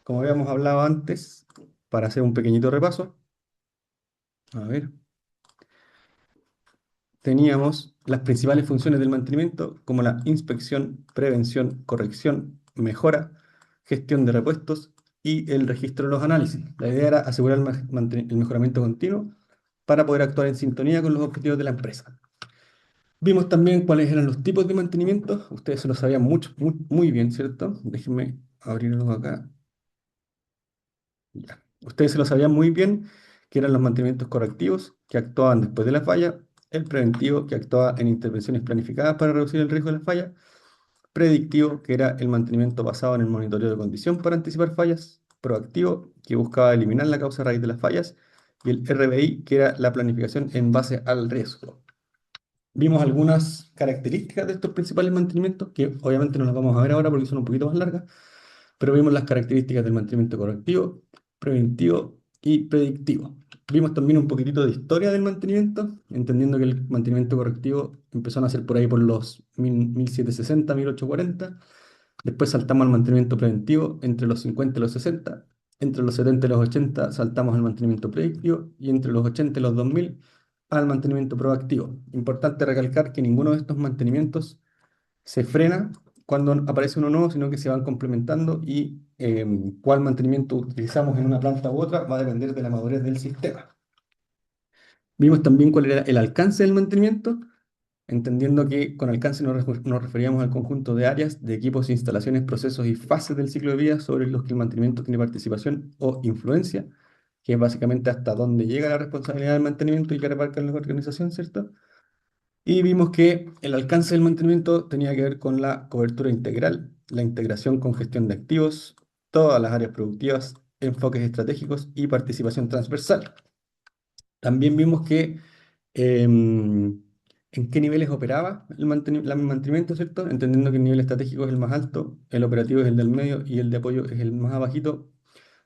como habíamos hablado antes, para hacer un pequeñito repaso, a ver, teníamos las principales funciones del mantenimiento, como la inspección, prevención, corrección, mejora, gestión de repuestos y el registro de los análisis. La idea era asegurar el mejoramiento continuo para poder actuar en sintonía con los objetivos de la empresa. Vimos también cuáles eran los tipos de mantenimiento. Ustedes se lo sabían mucho, muy bien, ¿cierto? Déjenme abrirlo acá. Ya. Ustedes se lo sabían muy bien, que eran los mantenimientos correctivos, que actuaban después de la falla, el preventivo, que actuaba en intervenciones planificadas para reducir el riesgo de la falla, predictivo, que era el mantenimiento basado en el monitoreo de condición para anticipar fallas, proactivo, que buscaba eliminar la causa raíz de las fallas, y el RBI, que era la planificación en base al riesgo. Vimos algunas características de estos principales mantenimientos, que obviamente no las vamos a ver ahora porque son un poquito más largas, pero vimos las características del mantenimiento correctivo, preventivo y predictivo. Vimos también un poquitito de historia del mantenimiento, entendiendo que el mantenimiento correctivo empezó a nacer por ahí por los 1760, 1840. Después saltamos al mantenimiento preventivo entre los 50 y los 60. Entre los 70 y los 80 saltamos al mantenimiento predictivo y entre los 80 y los 2000 al mantenimiento proactivo. Importante recalcar que ninguno de estos mantenimientos se frena cuando aparece uno nuevo, sino que se van complementando y cuál mantenimiento utilizamos en una planta u otra va a depender de la madurez del sistema. Vimos también cuál era el alcance del mantenimiento, entendiendo que con alcance nos referíamos al conjunto de áreas, de equipos, instalaciones, procesos y fases del ciclo de vida sobre los que el mantenimiento tiene participación o influencia, que es básicamente hasta dónde llega la responsabilidad del mantenimiento y que reparca en la organización, ¿cierto? Y vimos que el alcance del mantenimiento tenía que ver con la cobertura integral, la integración con gestión de activos, todas las áreas productivas, enfoques estratégicos y participación transversal. También vimos que en qué niveles operaba el mantenimiento, ¿cierto? Entendiendo que el nivel estratégico es el más alto, el operativo es el del medio y el de apoyo es el más abajito,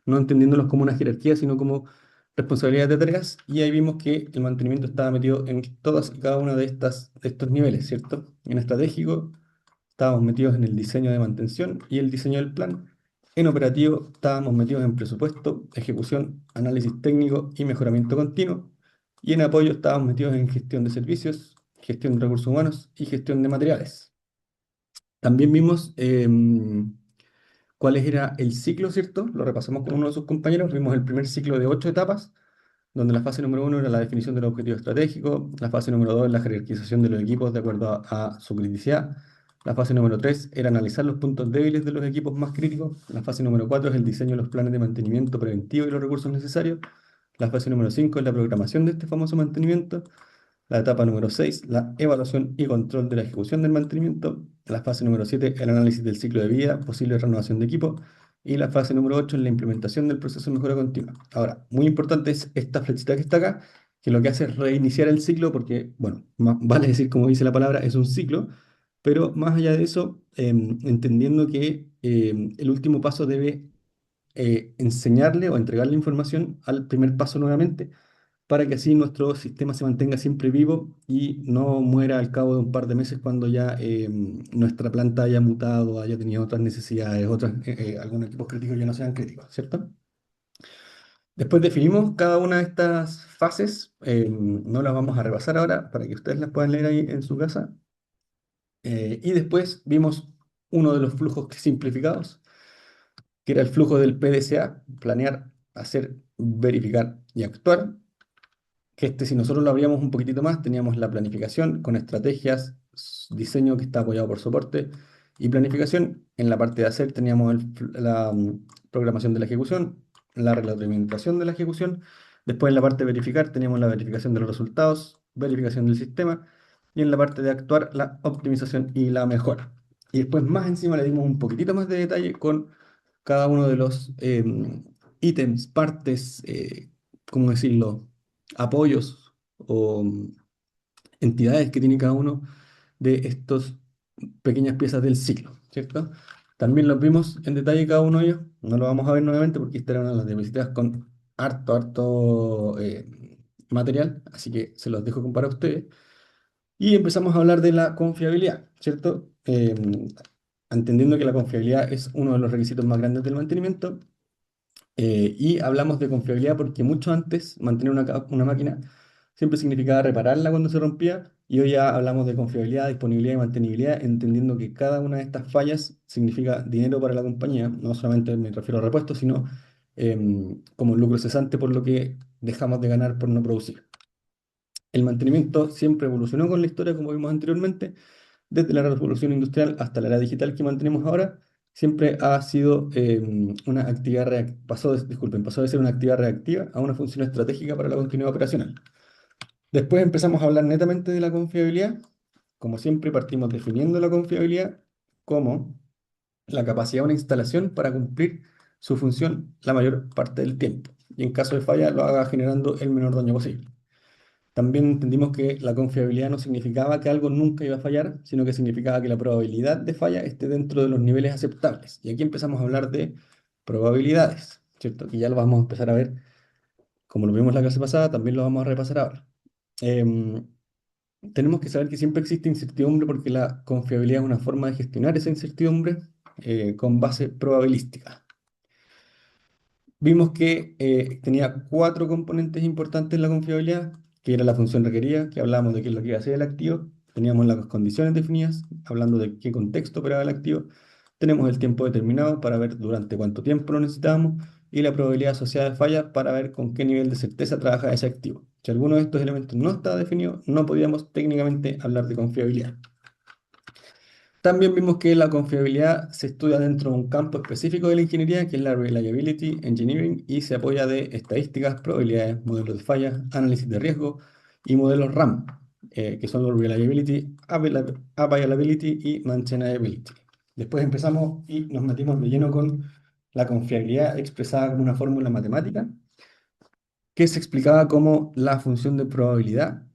no entendiéndolos como una jerarquía, sino como responsabilidades de tareas, y ahí vimos que el mantenimiento estaba metido en todas y cada una de estos niveles, ¿cierto? En estratégico estábamos metidos en el diseño de mantención y el diseño del plan. En operativo estábamos metidos en presupuesto, ejecución, análisis técnico y mejoramiento continuo. Y en apoyo estábamos metidos en gestión de servicios, gestión de recursos humanos y gestión de materiales. También vimos cuál era el ciclo, ¿cierto? Lo repasamos con uno de sus compañeros. Vimos el primer ciclo de 8 etapas, donde la fase número 1 era la definición del objetivo estratégico, la fase número 2 es la jerarquización de los equipos de acuerdo a su criticidad, la fase número 3 era analizar los puntos débiles de los equipos más críticos, la fase número 4 es el diseño de los planes de mantenimiento preventivo y los recursos necesarios, la fase número 5 es la programación de este famoso mantenimiento, la etapa número 6 la evaluación y control de la ejecución del mantenimiento. La fase número 7 el análisis del ciclo de vida, posible renovación de equipo. Y la fase número 8 es la implementación del proceso de mejora continua. Ahora, muy importante es esta flechita que está acá, que lo que hace es reiniciar el ciclo, porque, bueno, vale decir, como dice la palabra, es un ciclo, pero más allá de eso, entendiendo que el último paso debe enseñarle o entregarle información al primer paso nuevamente para que así nuestro sistema se mantenga siempre vivo y no muera al cabo de un par de meses cuando ya nuestra planta haya mutado, haya tenido otras necesidades, algunos equipos críticos ya no sean críticos, ¿cierto? Después definimos cada una de estas fases, no las vamos a repasar ahora para que ustedes las puedan leer ahí en su casa. Y después vimos uno de los flujos simplificados, que era el flujo del PDCA, planear, hacer, verificar y actuar. Que si nosotros lo abríamos un poquitito más, teníamos la planificación con estrategias, diseño que está apoyado por soporte y planificación. En la parte de hacer teníamos la programación de la ejecución, la retroalimentación de la ejecución. Después en la parte de verificar teníamos la verificación de los resultados, verificación del sistema. Y en la parte de actuar, la optimización y la mejora. Y después más encima le dimos un poquitito más de detalle con cada uno de los ítems, partes, ¿cómo decirlo? Apoyos o entidades que tiene cada uno de estos pequeñas piezas del ciclo, ¿cierto? También los vimos en detalle cada uno de ellos, no lo vamos a ver nuevamente porque esta era una de las diapositivas con harto material, así que se los dejo para ustedes. Y empezamos a hablar de la confiabilidad, ¿cierto? Entendiendo que la confiabilidad es uno de los requisitos más grandes del mantenimiento, Y hablamos de confiabilidad porque mucho antes mantener una máquina siempre significaba repararla cuando se rompía y hoy ya hablamos de confiabilidad, disponibilidad y mantenibilidad, entendiendo que cada una de estas fallas significa dinero para la compañía, no solamente me refiero a repuestos, sino como lucro cesante por lo que dejamos de ganar por no producir. El mantenimiento siempre evolucionó con la historia, como vimos anteriormente, desde la revolución industrial hasta la era digital que mantenemos ahora, siempre ha sido una actividad pasó de ser una actividad reactiva a una función estratégica para la continuidad operacional. Después empezamos a hablar netamente de la confiabilidad. Como siempre, partimos definiendo la confiabilidad como la capacidad de una instalación para cumplir su función la mayor parte del tiempo y en caso de falla lo haga generando el menor daño posible. También entendimos que la confiabilidad no significaba que algo nunca iba a fallar, sino que significaba que la probabilidad de falla esté dentro de los niveles aceptables. Y aquí empezamos a hablar de probabilidades, ¿cierto? Que ya lo vamos a empezar a ver, como lo vimos en la clase pasada, también lo vamos a repasar ahora. Em, Tenemos que saber que siempre existe incertidumbre porque la confiabilidad es una forma de gestionar esa incertidumbre con base probabilística. Vimos que tenía cuatro componentes importantes en la confiabilidad, que era la función requerida, que hablábamos de qué es lo que iba a hacer el activo, teníamos las condiciones definidas, hablando de qué contexto operaba el activo, tenemos el tiempo determinado para ver durante cuánto tiempo lo necesitábamos, y la probabilidad asociada de falla para ver con qué nivel de certeza trabaja ese activo. Si alguno de estos elementos no estaba definido, no podíamos técnicamente hablar de confiabilidad. También vimos que la confiabilidad se estudia dentro de un campo específico de la ingeniería, que es la Reliability Engineering, y se apoya de estadísticas, probabilidades, modelos de fallas, análisis de riesgo y modelos RAM, que son los Reliability, Availability y Maintainability. Después empezamos y nos metimos de lleno con la confiabilidad expresada como una fórmula matemática que se explicaba como la función de probabilidad,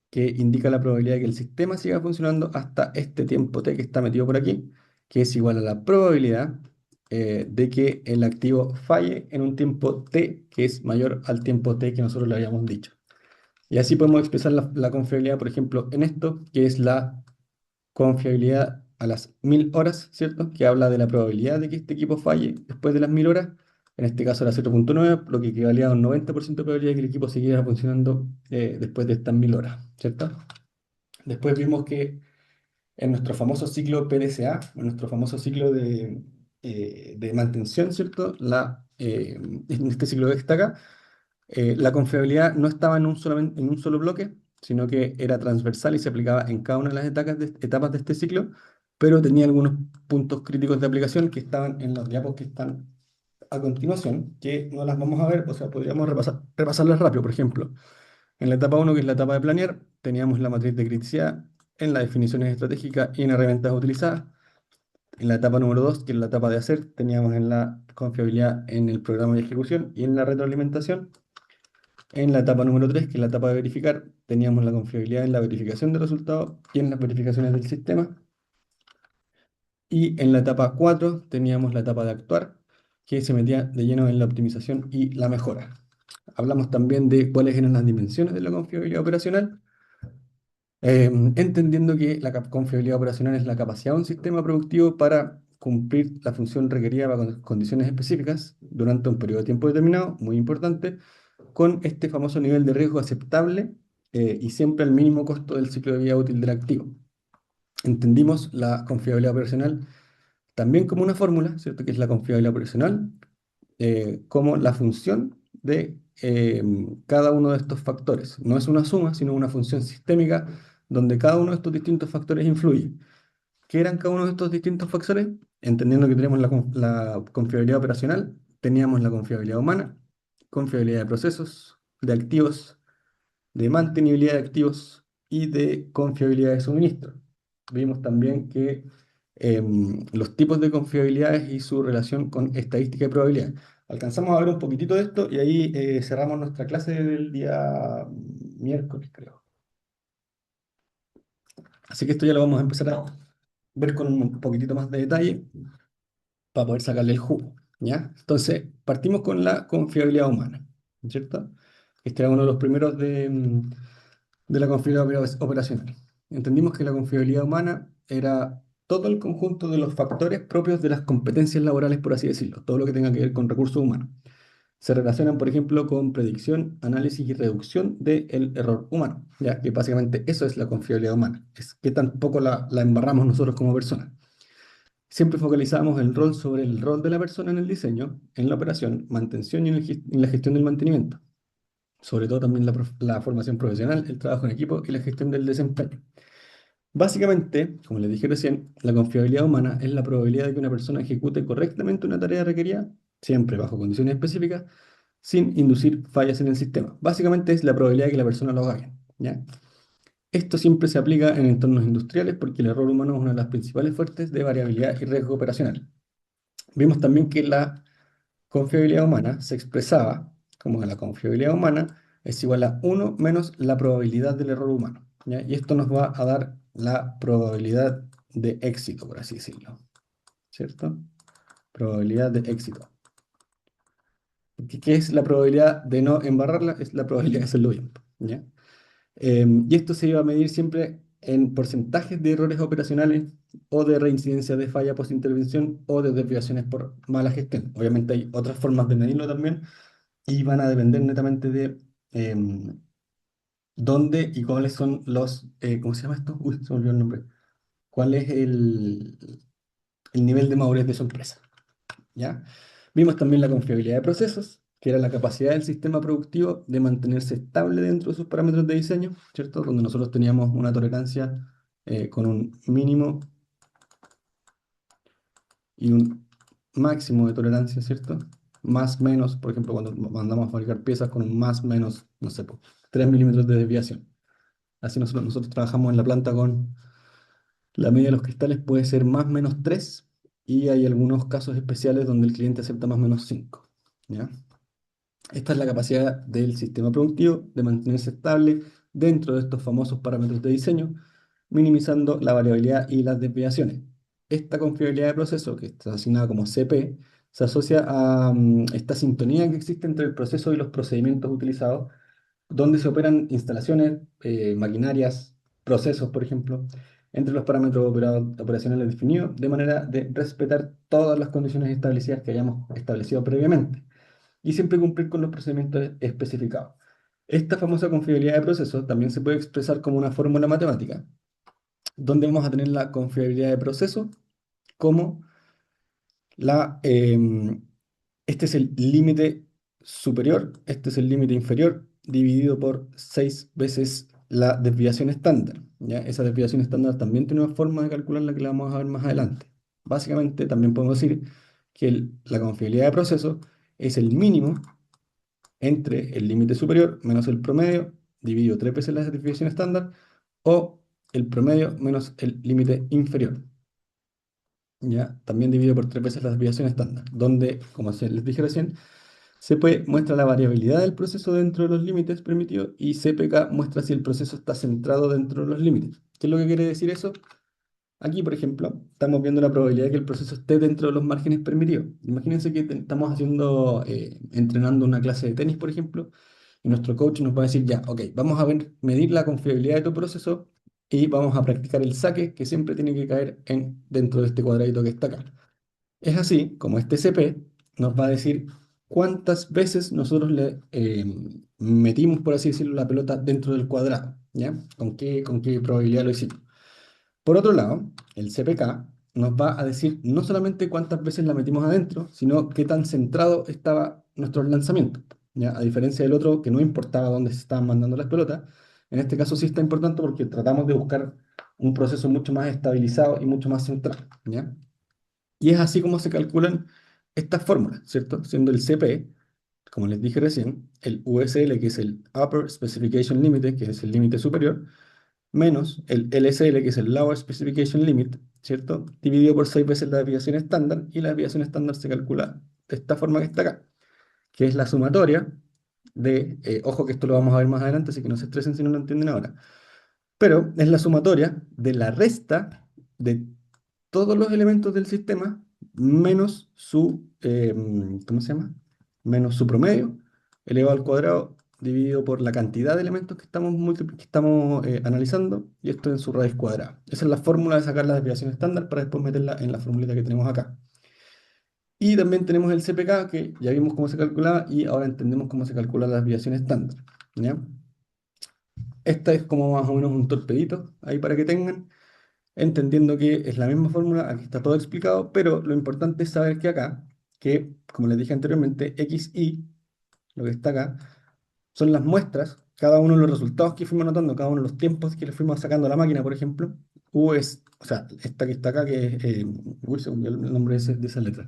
que indica la probabilidad de que el sistema siga funcionando hasta este tiempo t que está metido por aquí, que es igual a la probabilidad de que el activo falle en un tiempo t que es mayor al tiempo t que nosotros le habíamos dicho. Y así podemos expresar la confiabilidad, por ejemplo, en esto, que es la confiabilidad a las 1000 horas, ¿cierto? Que habla de la probabilidad de que este equipo falle después de las 1000 horas. En este caso era 0,9, lo que equivalía a un 90% de probabilidad de que el equipo siguiera funcionando después de estas 1000 horas, ¿cierto? Después vimos que en nuestro famoso ciclo PDCA, en nuestro famoso ciclo de mantención, ¿cierto? En este ciclo que está acá, la confiabilidad no estaba en un solo bloque, sino que era transversal y se aplicaba en cada una de las etapas de este ciclo, pero tenía algunos puntos críticos de aplicación que estaban en los diapos que están a continuación, que no las vamos a ver, o sea, podríamos repasarlas rápido. Por ejemplo, en la etapa uno, que es la etapa de planear, teníamos la matriz de criticidad en las definiciones estratégicas y en herramientas utilizadas. En la etapa número 2, que es la etapa de hacer, teníamos en la confiabilidad en el programa de ejecución y en la retroalimentación. En la etapa número 3, que es la etapa de verificar, teníamos la confiabilidad en la verificación de resultados y en las verificaciones del sistema. Y en la etapa 4 teníamos la etapa de actuar, que se metía de lleno en la optimización y la mejora. Hablamos también de cuáles eran las dimensiones de la confiabilidad operacional, entendiendo que la confiabilidad operacional es la capacidad de un sistema productivo para cumplir la función requerida para condiciones específicas durante un periodo de tiempo determinado, muy importante, con este famoso nivel de riesgo aceptable y siempre al mínimo costo del ciclo de vida útil del activo. Entendimos la confiabilidad operacional también como una fórmula, ¿cierto? Que es la confiabilidad operacional, como la función de cada uno de estos factores. No es una suma, sino una función sistémica donde cada uno de estos distintos factores influye. ¿Qué eran cada uno de estos distintos factores? Entendiendo que tenemos la confiabilidad operacional, teníamos la confiabilidad humana, confiabilidad de procesos, de activos, de mantenibilidad de activos y de confiabilidad de suministro. Vimos también que los tipos de confiabilidades y su relación con estadística y probabilidad. Alcanzamos a ver un poquitito de esto y ahí cerramos nuestra clase del día miércoles, creo. Así que esto ya lo vamos a empezar a ver con un poquitito más de detalle para poder sacarle el jugo, ¿ya? Entonces, partimos con la confiabilidad humana, ¿cierto? Este era uno de los primeros de la confiabilidad operacional. Entendimos que la confiabilidad humana era todo el conjunto de los factores propios de las competencias laborales, por así decirlo, todo lo que tenga que ver con recursos humanos. se relacionan, por ejemplo, con predicción, análisis y reducción del error humano, ya que básicamente eso es la confiabilidad humana, es que tampoco la embarramos nosotros como personas. Siempre focalizamos el rol sobre el rol de la persona en el diseño, en la operación, mantención y en la gestión del mantenimiento. Sobre todo también la formación profesional, el trabajo en equipo y la gestión del desempeño. Básicamente, como les dije recién, la confiabilidad humana es la probabilidad de que una persona ejecute correctamente una tarea requerida, siempre bajo condiciones específicas, sin inducir fallas en el sistema. Básicamente es la probabilidad de que la persona lo haga bien, ¿ya? Esto siempre se aplica en entornos industriales porque el error humano es una de las principales fuentes de variabilidad y riesgo operacional. Vimos también que la confiabilidad humana se expresaba como que la confiabilidad humana es igual a uno menos la probabilidad del error humano, ¿ya? Y esto nos va a dar la probabilidad de éxito, por así decirlo, ¿cierto? Probabilidad de éxito. ¿Qué es la probabilidad de no embarrarla? Es la probabilidad de hacerlo bien, ¿ya? Y esto se iba a medir siempre en porcentajes de errores operacionales o de reincidencia de falla post-intervención o de desviaciones por mala gestión. Obviamente hay otras formas de medirlo también y van a depender netamente de dónde y cuáles son los, ¿cómo se llama esto? Uy, se me olvidó el nombre. ¿Cuál es el nivel de madurez de su empresa? ¿Ya? Vimos también la confiabilidad de procesos, que era la capacidad del sistema productivo de mantenerse estable dentro de sus parámetros de diseño, ¿cierto? Donde nosotros teníamos una tolerancia con un mínimo y un máximo de tolerancia, ¿cierto? Más, menos, por ejemplo, cuando mandamos a fabricar piezas con un más, menos, no sé, 3 milímetros de desviación. Así nosotros trabajamos en la planta con la media de los cristales puede ser más menos 3 y hay algunos casos especiales donde el cliente acepta más menos 5. ¿Ya? Esta es la capacidad del sistema productivo de mantenerse estable dentro de estos famosos parámetros de diseño, minimizando la variabilidad y las desviaciones. Esta confiabilidad de proceso, que está asignada como CP, se asocia a esta sintonía que existe entre el proceso y los procedimientos utilizados, donde se operan instalaciones, maquinarias, procesos, por ejemplo, entre los parámetros operacionales definidos, de manera de respetar todas las condiciones establecidas que hayamos establecido previamente y siempre cumplir con los procedimientos especificados. Esta famosa confiabilidad de procesos también se puede expresar como una fórmula matemática, donde vamos a tener la confiabilidad de proceso como la, este es el límite superior, este es el límite inferior, dividido por 6 veces la desviación estándar, ¿ya? Esa desviación estándar también tiene una forma de calcularla que la vamos a ver más adelante. Básicamente, también podemos decir que la confiabilidad de proceso es el mínimo entre el límite superior menos el promedio, dividido 3 veces la desviación estándar, o el promedio menos el límite inferior. ¿Ya? También dividido por 3 veces la desviación estándar, donde, como les dije recién, CP muestra la variabilidad del proceso dentro de los límites permitidos y CPK muestra si el proceso está centrado dentro de los límites. ¿Qué es lo que quiere decir eso? Aquí, por ejemplo, estamos viendo la probabilidad de que el proceso esté dentro de los márgenes permitidos. Imagínense que estamos haciendo, entrenando una clase de tenis, por ejemplo, y nuestro coach nos va a decir, ya, ok, vamos a ver, medir la confiabilidad de tu proceso y vamos a practicar el saque que siempre tiene que caer dentro de este cuadradito que está acá. Es así como este CP nos va a decir cuántas veces nosotros le metimos, por así decirlo, la pelota dentro del cuadrado, ¿ya? ¿Con qué probabilidad lo hicimos? Por otro lado, el CPK nos va a decir no solamente cuántas veces la metimos adentro, sino qué tan centrado estaba nuestro lanzamiento, ¿ya? A diferencia del otro, que no importaba dónde se estaban mandando las pelotas, en este caso sí está importante porque tratamos de buscar un proceso mucho más estabilizado y mucho más centrado, ¿ya? Y es así como se calculan estas fórmulas, ¿cierto? Siendo el CP, como les dije recién, el USL, que es el Upper Specification Limit, que es el límite superior, menos el LSL, que es el Lower Specification Limit, ¿cierto? Dividido por 6 veces la desviación estándar, y la desviación estándar se calcula de esta forma que está acá, que es la sumatoria de, ojo que esto lo vamos a ver más adelante, así que no se estresen si no lo entienden ahora, pero es la sumatoria de la resta de todos los elementos del sistema menos su, ¿cómo se llama? Menos su promedio elevado al cuadrado dividido por la cantidad de elementos que estamos, analizando y esto en su raíz cuadrada. Esa es la fórmula de sacar la desviación estándar para después meterla en la formulita que tenemos acá. Y también tenemos el CPK, que ya vimos cómo se calculaba y ahora entendemos cómo se calcula la desviación estándar. ¿Ya? Esta es como más o menos un torpedito ahí para que tengan, entendiendo que es la misma fórmula, aquí está todo explicado, pero lo importante es saber que acá, que como les dije anteriormente, XY, lo que está acá, son las muestras, cada uno de los resultados que fuimos anotando, cada uno de los tiempos que le fuimos sacando a la máquina, por ejemplo. U es, o sea, esta que está acá, que es, uy, se me olvidó el nombre de esa letra.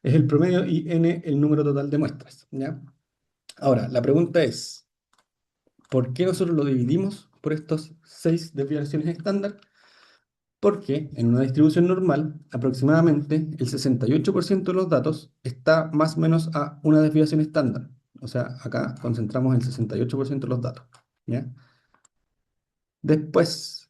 Es el promedio y n el número total de muestras, ¿ya? Ahora, la pregunta es, ¿por qué nosotros lo dividimos por estos 6 desviaciones estándar? Porque en una distribución normal, aproximadamente el 68% de los datos está más o menos a una desviación estándar. O sea, acá concentramos el 68% de los datos, ¿ya? Después,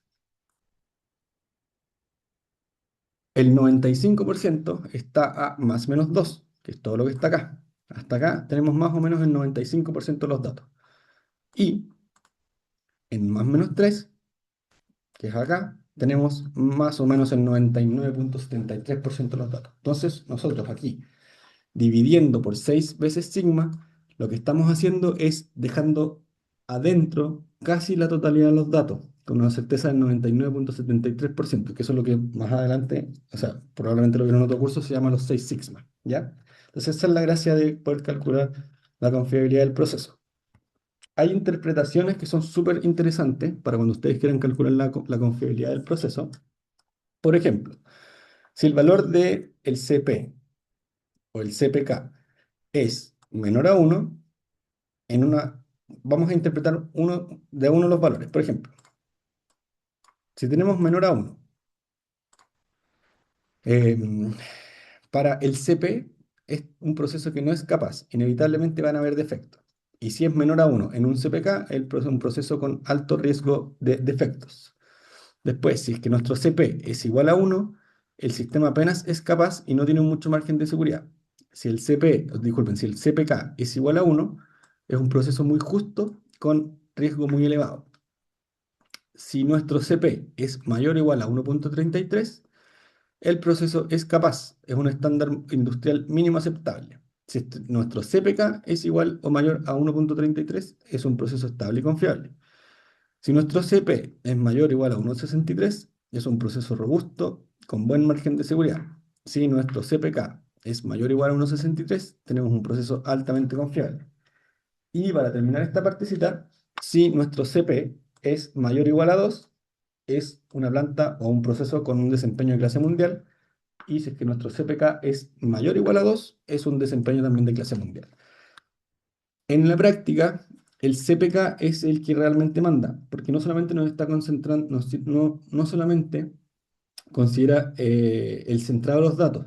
el 95% está a más o menos 2, que es todo lo que está acá. Hasta acá tenemos más o menos el 95% de los datos. Y en más o menos 3, que es acá, tenemos más o menos el 99,73% de los datos. Entonces, nosotros aquí, dividiendo por 6 veces sigma, lo que estamos haciendo es dejando adentro casi la totalidad de los datos, con una certeza del 99,73%, que eso es lo que más adelante, o sea, probablemente lo que en otro curso se llama los 6 sigma, ¿ya? Entonces esa es la gracia de poder calcular la confiabilidad del proceso. Hay interpretaciones que son súper interesantes para cuando ustedes quieran calcular la confiabilidad del proceso. Por ejemplo, si el valor de el CP o el CPK es menor a uno, vamos a interpretar uno de los valores. Por ejemplo, si tenemos menor a uno, em, para el CP es un proceso que no es capaz, inevitablemente van a haber defectos. Y si es menor a uno en un CPK, es un proceso con alto riesgo de defectos. Después, si es que nuestro CP es igual a uno, el sistema apenas es capaz y no tiene mucho margen de seguridad. Si el CP, disculpen, si el CPK es igual a uno, es un proceso muy justo con riesgo muy elevado. Si nuestro CP es mayor o igual a 1,33, el proceso es capaz, es un estándar industrial mínimo aceptable. Si nuestro CPK es igual o mayor a 1,33, es un proceso estable y confiable. Si nuestro CP es mayor o igual a 1,63, es un proceso robusto con buen margen de seguridad. Si nuestro CPK es mayor o igual a 1,63, tenemos un proceso altamente confiable. Y para terminar esta partecita, si nuestro CP es mayor o igual a 2, es una planta o un proceso con un desempeño de clase mundial. Y si es que nuestro CPK es mayor o igual a 2, es un desempeño también de clase mundial. En la práctica, el CPK es el que realmente manda, porque no solamente nos está concentrando, no solamente considera el centrado de los datos,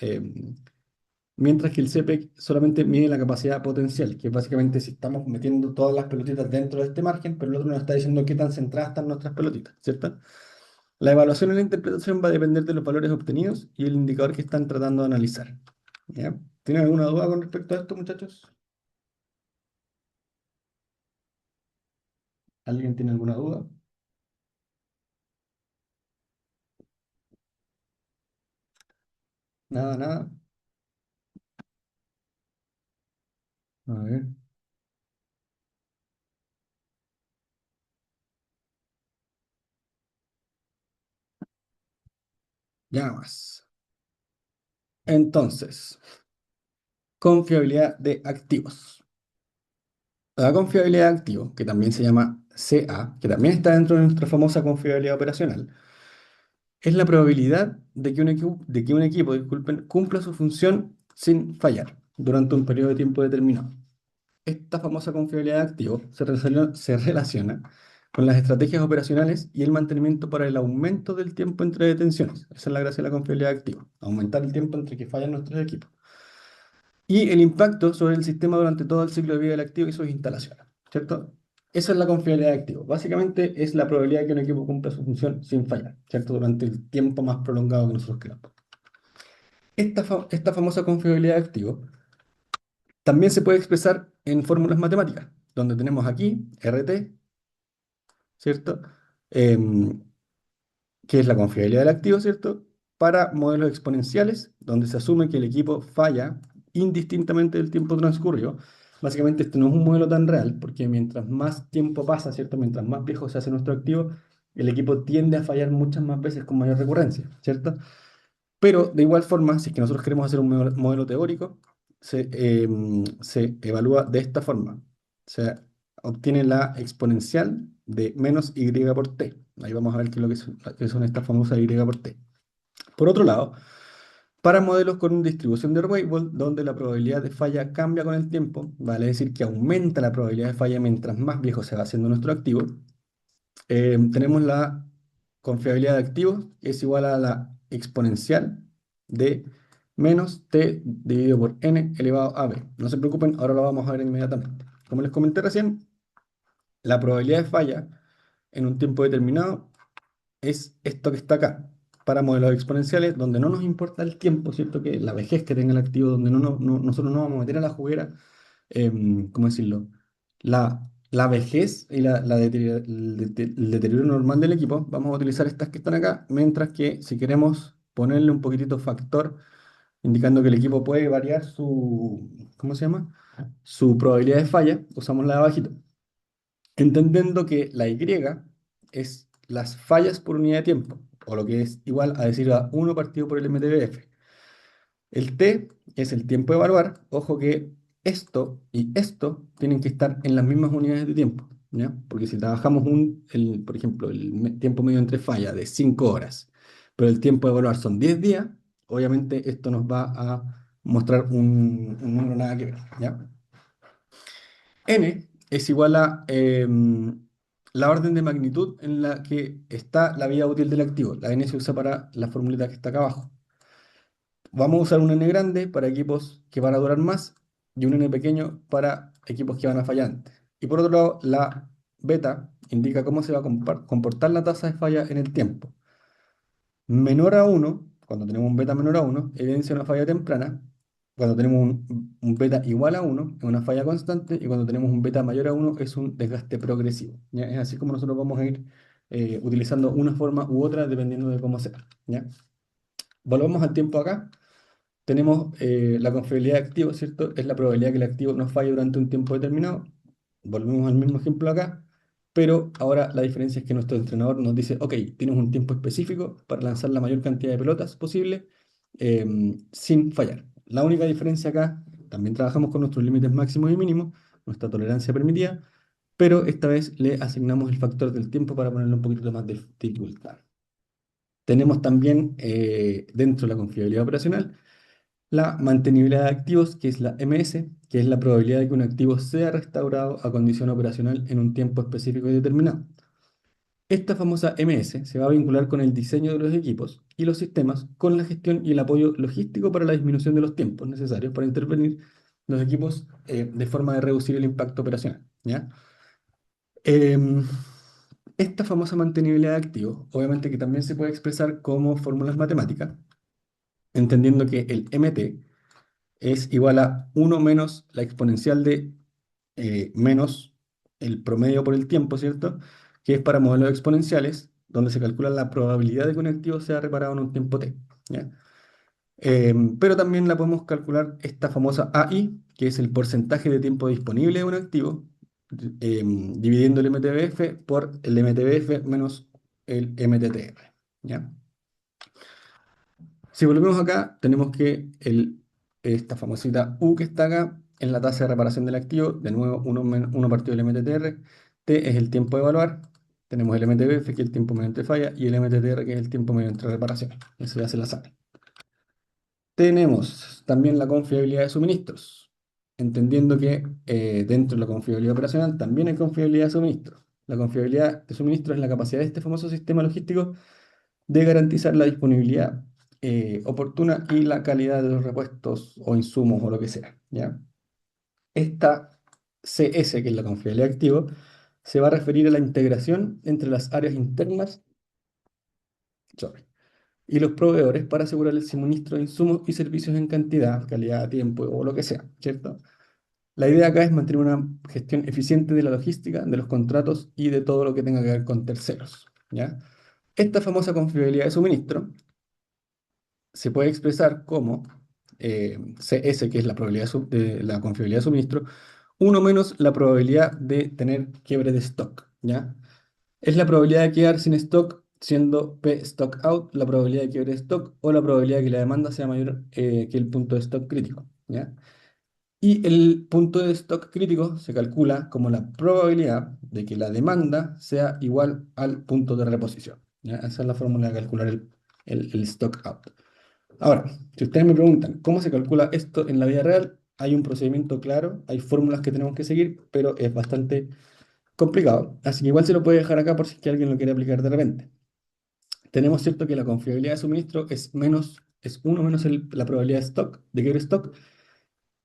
eh, mientras que el CP solamente mide la capacidad potencial, que es básicamente si estamos metiendo todas las pelotitas dentro de este margen, pero el otro nos está diciendo qué tan centradas están nuestras pelotitas, ¿cierto? La evaluación y la interpretación va a depender de los valores obtenidos y el indicador que están tratando de analizar. ¿Ya? ¿Tienen alguna duda con respecto a esto, muchachos? ¿Alguien tiene alguna duda? Nada, nada. A ver, ya más. Entonces, confiabilidad de activos. La confiabilidad de activos, que también se llama CA, que también está dentro de nuestra famosa confiabilidad operacional, es la probabilidad de que un equipo, disculpen, cumpla su función sin fallar durante un periodo de tiempo determinado. Esta famosa confiabilidad de activos se relaciona con las estrategias operacionales y el mantenimiento para el aumento del tiempo entre detenciones. Esa es la gracia de la confiabilidad de activos, aumentar el tiempo entre que fallan nuestros equipos. Y el impacto sobre el sistema durante todo el ciclo de vida del activo y sus instalaciones, ¿cierto? Esa es la confiabilidad de activos. Básicamente es la probabilidad de que un equipo cumpla su función sin fallar, ¿cierto? Durante el tiempo más prolongado que nosotros queramos. Esta famosa confiabilidad de activos también se puede expresar en fórmulas matemáticas, donde tenemos aquí RT, ¿cierto? Em, que es la confiabilidad del activo, ¿cierto? para modelos exponenciales, donde se asume que el equipo falla indistintamente del tiempo transcurrido. Básicamente, este no es un modelo tan real, porque mientras más tiempo pasa, ¿cierto? Mientras más viejo se hace nuestro activo, el equipo tiende a fallar muchas más veces con mayor recurrencia, ¿cierto? Pero de igual forma, si es que nosotros queremos hacer un modelo teórico, se evalúa de esta forma. Se obtiene la exponencial de menos y por t. Ahí vamos a ver qué es lo que son estas famosas y por t. Por otro lado, para modelos con una distribución de Weibull, donde la probabilidad de falla cambia con el tiempo, vale decir que aumenta la probabilidad de falla mientras más viejo se va haciendo nuestro activo, tenemos la confiabilidad de activos, que es igual a la exponencial de menos t dividido por n elevado a b. No se preocupen, ahora lo vamos a ver inmediatamente. Como les comenté recién, la probabilidad de falla en un tiempo determinado es esto que está acá. Para modelos exponenciales, donde no nos importa el tiempo, ¿cierto? Que la vejez que tenga el activo, donde nosotros no vamos a meter a la juguera, ¿cómo decirlo? La vejez y el deterioro normal del equipo, vamos a utilizar estas que están acá, mientras que si queremos ponerle un poquitito factor, indicando que el equipo puede variar ¿cómo se llama? Su probabilidad de falla, usamos la de abajito. Entendiendo que la Y es las fallas por unidad de tiempo, o lo que es igual a decir a 1 partido por el MTBF. El T es el tiempo de evaluar. Ojo que esto y esto tienen que estar en las mismas unidades de tiempo, ¿ya? Porque si trabajamos por ejemplo, tiempo medio entre fallas de 5 horas, pero el tiempo de evaluar son 10 días, obviamente esto nos va a mostrar un número nada que ver, ¿ya? N es igual a la orden de magnitud en la que está la vida útil del activo. La N se usa para la formulita que está acá abajo. Vamos a usar un N grande para equipos que van a durar más y un N pequeño para equipos que van a fallar antes. Y por otro lado, la beta indica cómo se va a comportar la tasa de falla en el tiempo. Menor a uno, cuando tenemos un beta menor a uno, evidencia una falla temprana. Cuando tenemos un beta igual a uno, es una falla constante. Y cuando tenemos un beta mayor a uno, es un desgaste progresivo. ¿Ya? Es así como nosotros vamos a ir utilizando una forma u otra dependiendo de cómo sea. ¿Ya? Volvamos al tiempo acá. Tenemos la confiabilidad de activo, ¿cierto? Es la probabilidad que el activo no falle durante un tiempo determinado. Volvemos al mismo ejemplo acá, pero ahora la diferencia es que nuestro entrenador nos dice, ok, tienes un tiempo específico para lanzar la mayor cantidad de pelotas posible sin fallar. La única diferencia acá, también trabajamos con nuestros límites máximos y mínimos, nuestra tolerancia permitida, pero esta vez le asignamos el factor del tiempo para ponerle un poquito más de dificultad. Tenemos también dentro de la confiabilidad operacional la mantenibilidad de activos, que es la MS, que es la probabilidad de que un activo sea restaurado a condición operacional en un tiempo específico y determinado. Esta famosa MS se va a vincular con el diseño de los equipos y los sistemas, con la gestión y el apoyo logístico para la disminución de los tiempos necesarios para intervenir los equipos de forma de reducir el impacto operacional, ¿ya? Em, Esta famosa mantenibilidad de activos, obviamente que también se puede expresar como fórmulas matemáticas, entendiendo que el MT es igual a uno menos la exponencial de menos el promedio por el tiempo, ¿cierto? Que es para modelos exponenciales, donde se calcula la probabilidad de que un activo sea reparado en un tiempo t, ¿ya? Pero también la podemos calcular esta famosa AI, que es el porcentaje de tiempo disponible de un activo, dividiendo el MTBF por el MTBF menos el MTTR, ¿ya? Si volvemos acá, tenemos que esta famosita U que está acá en la tasa de reparación del activo, de nuevo 1 partido del MTTR, T es el tiempo de evaluar, tenemos el MTBF que es el tiempo medio entre falla y el MTTR que es el tiempo medio entre reparación. Eso ya se la sabe. Tenemos también la confiabilidad de suministros, entendiendo que dentro de la confiabilidad operacional también hay confiabilidad de suministros. La confiabilidad de suministros es la capacidad de este famoso sistema logístico de garantizar la disponibilidad oportuna y la calidad de los repuestos o insumos o lo que sea, ¿ya? Esta CS, que es la confiabilidad de activo, se va a referir a la integración entre las áreas internas, sorry, y los proveedores para asegurar el suministro de insumos y servicios en cantidad, calidad, tiempo o lo que sea, ¿cierto? La idea acá es mantener una gestión eficiente de la logística, de los contratos y de todo lo que tenga que ver con terceros, ¿ya? Esta famosa confiabilidad de suministro se puede expresar como CS, que es la probabilidad de la confiabilidad de suministro, uno menos la probabilidad de tener quiebre de stock, ¿ya? Es la probabilidad de quedar sin stock, siendo P stock out la probabilidad de quiebre de stock o la probabilidad de que la demanda sea mayor que el punto de stock crítico, ¿ya? Y el punto de stock crítico se calcula como la probabilidad de que la demanda sea igual al punto de reposición, ¿ya? Esa es la fórmula de calcular el stock out. Ahora, si ustedes me preguntan cómo se calcula esto en la vida real, hay un procedimiento claro, hay fórmulas que tenemos que seguir, pero es bastante complicado. Así que igual se lo puede dejar acá por si es que alguien lo quiere aplicar de repente. Tenemos cierto que la confiabilidad de suministro es menos, es uno menos la probabilidad de stock, de quiebre stock.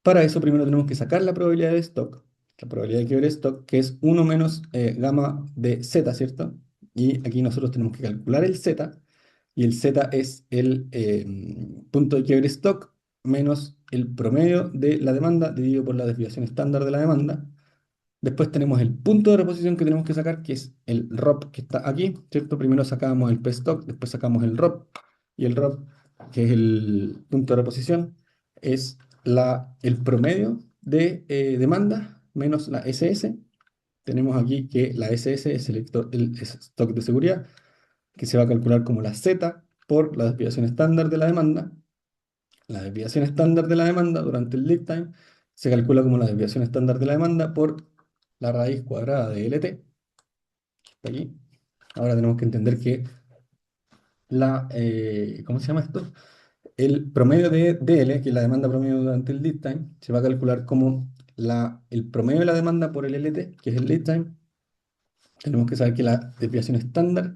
Para eso primero tenemos que sacar la probabilidad de stock, la probabilidad de quiebre stock, que es uno menos gamma de z, ¿cierto? Y aquí nosotros tenemos que calcular el z, y el z es el punto de quiebre stock menos el promedio de la demanda dividido por la desviación estándar de la demanda. Después tenemos el punto de reposición que tenemos que sacar, que es el ROP que está aquí, ¿cierto? Primero sacamos el P-stock, después sacamos el ROP, y el ROP, que es el punto de reposición, es el promedio de demanda menos la SS. Tenemos aquí que la SS es el stock de seguridad, que se va a calcular como la Z por la desviación estándar de la demanda. La desviación estándar de la demanda durante el lead time se calcula como la desviación estándar de la demanda por la raíz cuadrada de LT, que está aquí. Ahora tenemos que entender que ¿cómo se llama esto? El promedio de DL, que es la demanda promedio durante el lead time, se va a calcular como el promedio de la demanda por el LT, que es el lead time. Tenemos que saber que la desviación estándar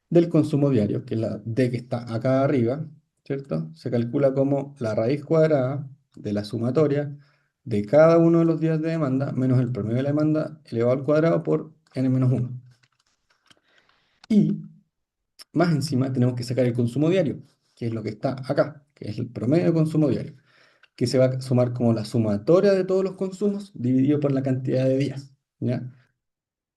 del consumo diario, que es la D que está acá arriba, ¿cierto? Se calcula como la raíz cuadrada de la sumatoria de cada uno de los días de demanda menos el promedio de la demanda elevado al cuadrado por n-1. Y más encima tenemos que sacar el consumo diario, que es lo que está acá, que es el promedio de consumo diario, que se va a sumar como la sumatoria de todos los consumos dividido por la cantidad de días, ¿ya?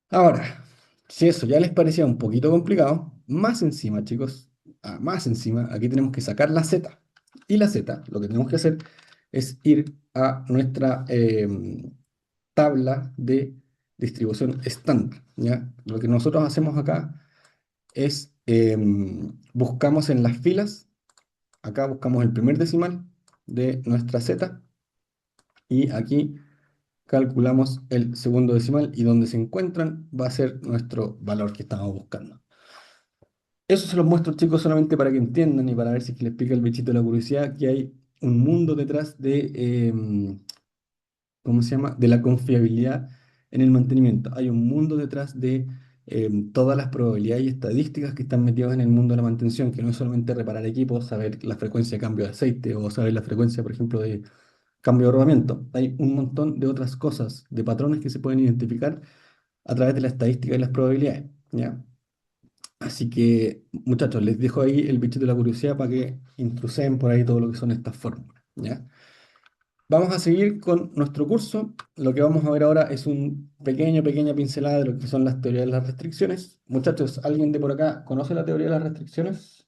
Ahora, si eso ya les parecía un poquito complicado, más encima, chicos, más encima, aquí tenemos que sacar la Z. Y la Z, lo que tenemos que hacer es ir a nuestra tabla de distribución estándar, ¿ya? Lo que nosotros hacemos acá es buscamos en las filas, acá buscamos el primer decimal de nuestra Z y aquí calculamos el segundo decimal y donde se encuentran va a ser nuestro valor que estamos buscando. Eso se los muestro, chicos, solamente para que entiendan y para ver si es que les pica el bichito de la curiosidad, que hay un mundo detrás ¿cómo se llama? De la confiabilidad en el mantenimiento. Hay un mundo detrás de todas las probabilidades y estadísticas que están metidas en el mundo de la mantención, que no es solamente reparar equipos, saber la frecuencia de cambio de aceite o saber la frecuencia, por ejemplo, de cambio de rodamiento. Hay un montón de otras cosas, de patrones que se pueden identificar a través de la estadística y las probabilidades, ¿ya? Así que, muchachos, les dejo ahí el bichito de la curiosidad para que intruseen por ahí todo lo que son estas fórmulas, ¿ya? Vamos a seguir con nuestro curso. Lo que vamos a ver ahora es un pequeña pincelada de lo que son las teorías de las restricciones. Muchachos, ¿alguien de por acá conoce la teoría de las restricciones?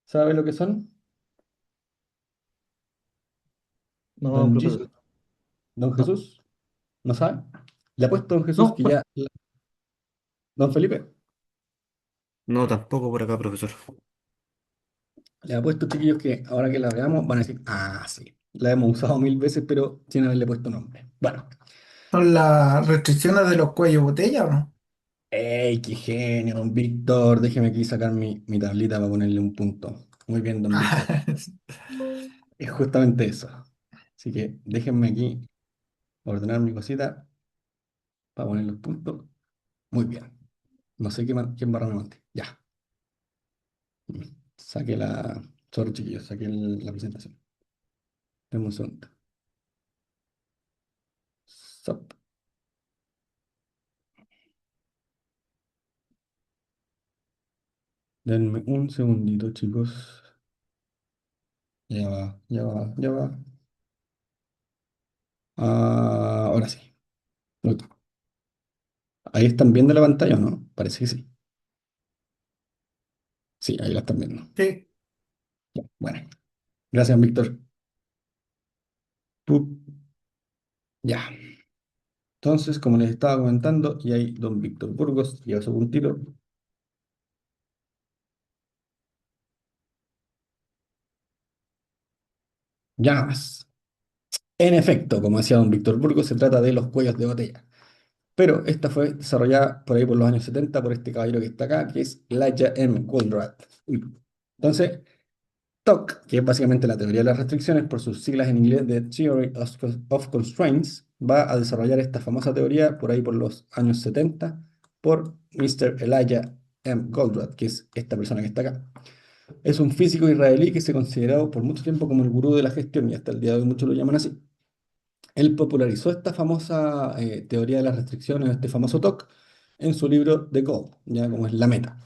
¿Sabe lo que son? No, Don profesor. Jesús, Don No, Jesús, ¿no sabe? Le apuesto a Don Jesús no, que ya... Don Felipe, no, tampoco por acá, profesor. le apuesto, chiquillos, que ahora que la veamos van a decir, ah, sí, la hemos usado mil veces, pero sin haberle puesto nombre. Bueno. ¿Son las restricciones de los cuellos botella o no? ¡Ey, qué genio, don Víctor! Déjeme aquí sacar mi tablita para ponerle un punto. Muy bien, don Víctor. Es justamente eso. Así que déjenme aquí ordenar mi cosita para poner los puntos. Muy bien. No sé quién barra me monte. Ya. Saqué la... Sorry, chiquillos, saqué la presentación. Denme un segundo. Stop. Denme un segundito, chicos. Ya va, ya va, ya va. Ah, ahora sí. Uy, ahí están viendo la pantalla, ¿o no? Parece que sí. Sí, ahí la están viendo. Sí. Bueno, gracias, Víctor. Pup. Ya. Entonces, como les estaba comentando, y ahí don Víctor Burgos lleva su puntito. Ya más. En efecto, como decía don Víctor Burgos, se trata de los cuellos de botella. Pero esta fue desarrollada por ahí por los años 70 por este caballero que está acá, que es Elijah M. Goldratt. Uy. Entonces, TOC, que es básicamente la teoría de las restricciones, por sus siglas en inglés de Theory of Constraints, va a desarrollar esta famosa teoría por ahí por los años 70 por Mr. Elijah M. Goldratt, que es esta persona que está acá. Es un físico israelí que se ha considerado por mucho tiempo como el gurú de la gestión y hasta el día de hoy muchos lo llaman así. Él popularizó esta famosa teoría de las restricciones, este famoso TOC, en su libro The Goal, ya como es la meta.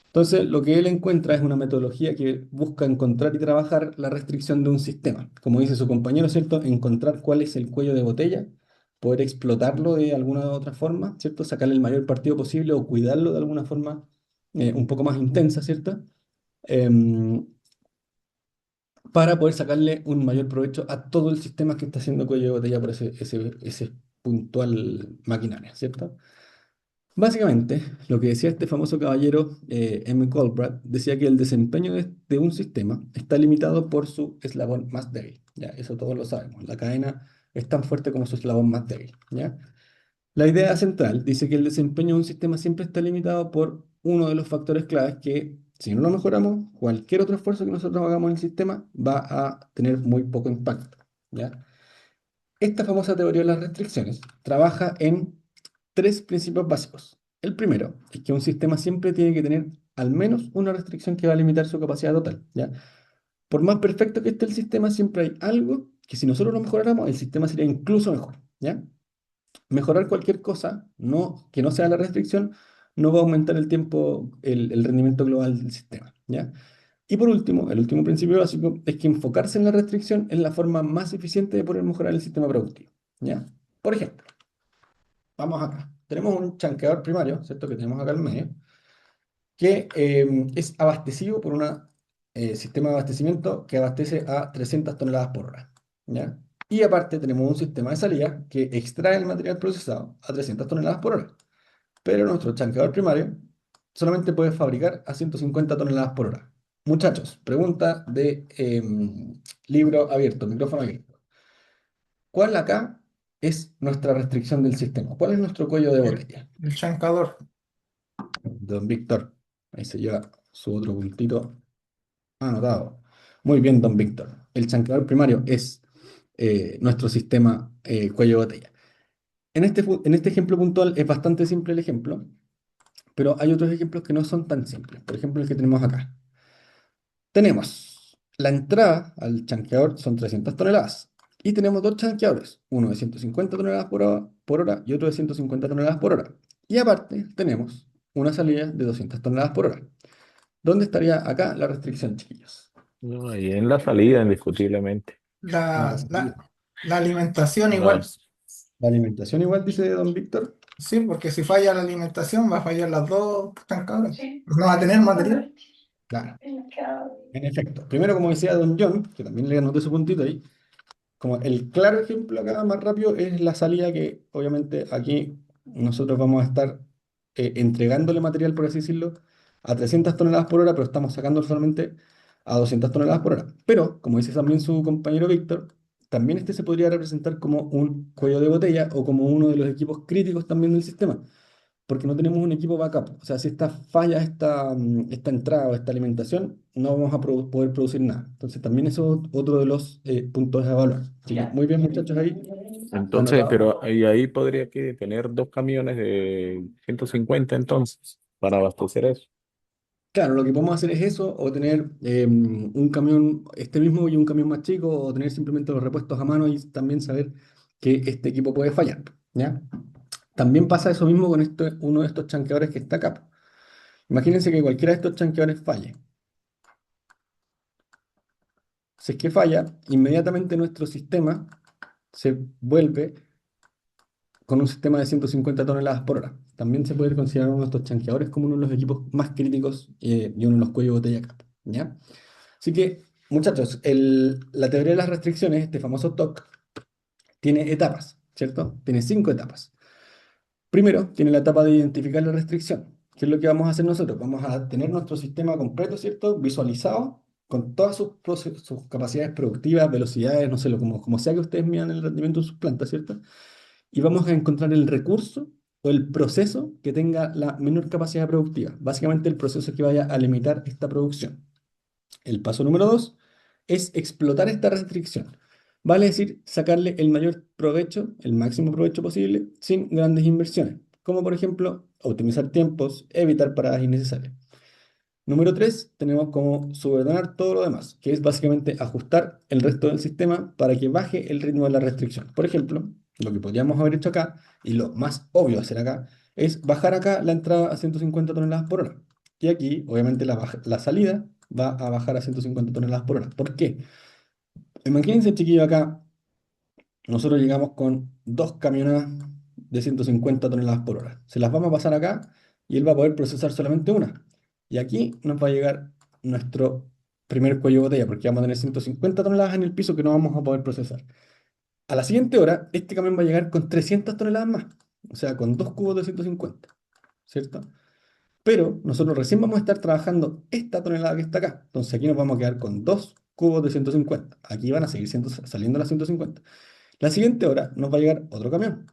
Entonces, lo que él encuentra es una metodología que busca encontrar y trabajar la restricción de un sistema. Como dice su compañero, ¿cierto? Encontrar cuál es el cuello de botella, poder explotarlo de alguna u otra forma, ¿cierto? Sacarle el mayor partido posible o cuidarlo de alguna forma un poco más intensa, ¿cierto? Em, para poder sacarle un mayor provecho a todo el sistema que está haciendo cuello de botella por ese puntual maquinaria, ¿cierto? Básicamente, lo que decía este famoso caballero M. Goldbradt decía que el desempeño de un sistema está limitado por su eslabón más débil. Ya, eso todos lo sabemos. La cadena es tan fuerte como su eslabón más débil. ¿Ya? La idea central dice que el desempeño de un sistema siempre está limitado por uno de los factores claves que, si no lo mejoramos, cualquier otro esfuerzo que nosotros hagamos en el sistema va a tener muy poco impacto. ¿Ya? Esta famosa teoría de las restricciones trabaja en tres principios básicos. El primero es que un sistema siempre tiene que tener al menos una restricción que va a limitar su capacidad total, ¿ya? Por más perfecto que esté el sistema, siempre hay algo que si nosotros lo mejoráramos, el sistema sería incluso mejor, ¿ya? Mejorar cualquier cosa que no sea la restricción no va a aumentar el tiempo, el rendimiento global del sistema, ¿ya? Y por último, el último principio básico es que enfocarse en la restricción es la forma más eficiente de poder mejorar el sistema productivo, ¿ya? Por ejemplo, vamos acá. Tenemos un chanqueador primario, ¿cierto? Que tenemos acá en medio, que es abastecido por un sistema de abastecimiento que abastece a 300 toneladas por hora, ¿ya? Y aparte tenemos un sistema de salida que extrae el material procesado a 300 toneladas por hora. Pero nuestro chanqueador primario solamente puede fabricar a 150 toneladas por hora. Muchachos, pregunta de libro abierto, micrófono abierto. ¿Cuál acá es nuestra restricción del sistema? ¿Cuál es nuestro cuello de El, botella? el chancador. Don Víctor, ahí se lleva su otro puntito anotado. Muy bien, don Víctor. El chanqueador primario es nuestro sistema cuello de botella. En este ejemplo puntual es bastante simple el ejemplo, pero hay otros ejemplos que no son tan simples. Por ejemplo, el que tenemos acá. Tenemos la entrada al chanqueador son 300 toneladas. Y tenemos dos chanqueadores, uno de 150 toneladas por hora y otro de 150 toneladas por hora. Y aparte tenemos una salida de 200 toneladas por hora. ¿Dónde estaría acá la restricción, chiquillos? No, y en la salida, indiscutiblemente. En la La, salida. la, la alimentación igual. Las- La alimentación igual, dice don Víctor. Sí, porque si falla la alimentación, va a fallar las dos chancadoras. No va a tener material. Claro, en efecto. Primero, como decía don John, que también le anoté su puntito ahí, como el claro ejemplo acá más rápido es la salida que obviamente aquí nosotros vamos a estar entregándole material, por así decirlo, a 300 toneladas por hora, pero estamos sacando solamente a 200 toneladas por hora. Pero, como dice también su compañero Víctor, también este se podría representar como un cuello de botella o como uno de los equipos críticos también del sistema porque no tenemos un equipo backup. O sea, si esta falla esta entrada o esta alimentación, no vamos a poder producir nada. Entonces, también eso es otro de los puntos a evaluar. Así que, muy bien, muchachos, ahí. Entonces, Anotado. pero ahí podría que tener dos camiones de 150 entonces, para abastecer eso. Claro, lo que podemos hacer es eso, o tener un camión este mismo y un camión más chico, o tener simplemente los repuestos a mano y también saber que este equipo puede fallar, ¿ya? También pasa eso mismo con uno de estos chanqueadores que está acá. Imagínense que cualquiera de estos chanqueadores falle. Si es que falla, inmediatamente nuestro sistema se vuelve con un sistema de 150 toneladas por hora. También se puede considerar uno de estos chanqueadores como uno de los equipos más críticos y uno de los cuellos de botella acá, ¿ya? Así que, muchachos, la teoría de las restricciones, este famoso TOC, tiene etapas, ¿cierto? Tiene 5 etapas. Primero, tiene la etapa de identificar la restricción. ¿Qué es lo que vamos a hacer nosotros? Vamos a tener nuestro sistema completo, ¿cierto? Visualizado con todas sus capacidades productivas, velocidades, no sé, como sea que ustedes midan el rendimiento de sus plantas, ¿cierto? Y vamos a encontrar el recurso o el proceso que tenga la menor capacidad productiva. Básicamente el proceso que vaya a limitar esta producción. El paso número 2 es explotar esta restricción. Vale decir, sacarle el mayor provecho, el máximo provecho posible, sin grandes inversiones, como por ejemplo optimizar tiempos, evitar paradas innecesarias. Número 3 tenemos como subordinar todo lo demás, que es básicamente ajustar el resto del sistema para que baje el ritmo de la restricción. Por ejemplo, lo que podríamos haber hecho acá, y lo más obvio hacer acá, es bajar acá la entrada a 150 toneladas por hora. Y aquí, obviamente, la salida va a bajar a 150 toneladas por hora. ¿Por qué? Imagínense, chiquillo, acá nosotros llegamos con 2 camionadas de 150 toneladas por hora. Se las vamos a pasar acá y él va a poder procesar solamente una. Y aquí nos va a llegar nuestro primer cuello de botella, porque vamos a tener 150 toneladas en el piso que no vamos a poder procesar. A la siguiente hora, este camión va a llegar con 300 toneladas más, o sea, con 2 cubos de 150, ¿cierto? Pero nosotros recién vamos a estar trabajando esta tonelada que está acá. Entonces aquí nos vamos a quedar con 2 cubos de 150. Aquí van a seguir saliendo las 150. La siguiente hora nos va a llegar otro camión,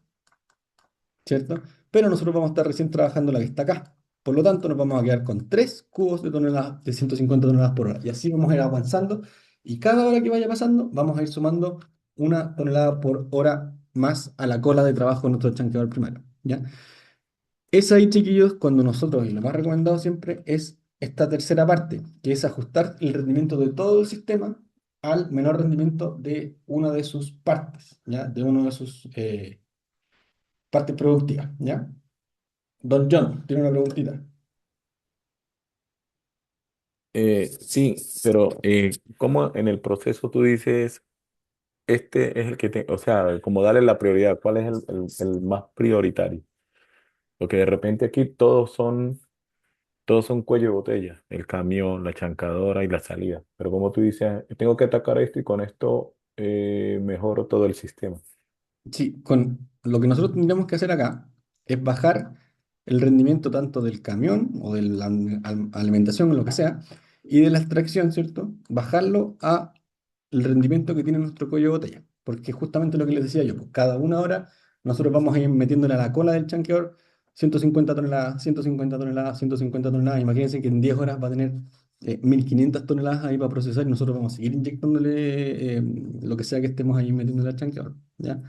¿cierto? Pero nosotros vamos a estar recién trabajando la que está acá. Por lo tanto, nos vamos a quedar con 3 cubos de 150 toneladas por hora. Y así vamos a ir avanzando. Y cada hora que vaya pasando, vamos a ir sumando 1 tonelada por hora más a la cola de trabajo de nuestro chanqueador primero, ¿ya? Es ahí, chiquillos, cuando nosotros, y lo más recomendado siempre, es esta tercera parte, que es ajustar el rendimiento de todo el sistema al menor rendimiento de una de sus partes, ¿ya? De una de sus partes productivas, ¿ya? Don John, tiene una preguntita. Sí, pero ¿cómo en el proceso tú dices, este es el que o sea, como darle la prioridad, cuál es el más prioritario? Porque de repente aquí todos son cuello de botella, el camión, la chancadora y la salida. Pero como tú dices, tengo que atacar esto y con esto mejoro todo el sistema. Sí, con lo que nosotros tendríamos que hacer acá es bajar el rendimiento tanto del camión o de la alimentación o lo que sea, y de la extracción, ¿cierto? Bajarlo a el rendimiento que tiene nuestro cuello de botella. Porque justamente lo que les decía yo, pues cada 1 hora nosotros vamos a ir metiéndole a la cola del chanqueador 150 toneladas, 150 toneladas, 150 toneladas. Imagínense que en 10 horas va a tener 1500 toneladas ahí para procesar y nosotros vamos a seguir inyectándole lo que sea que estemos ahí metiéndole al chanqueador, ¿ya?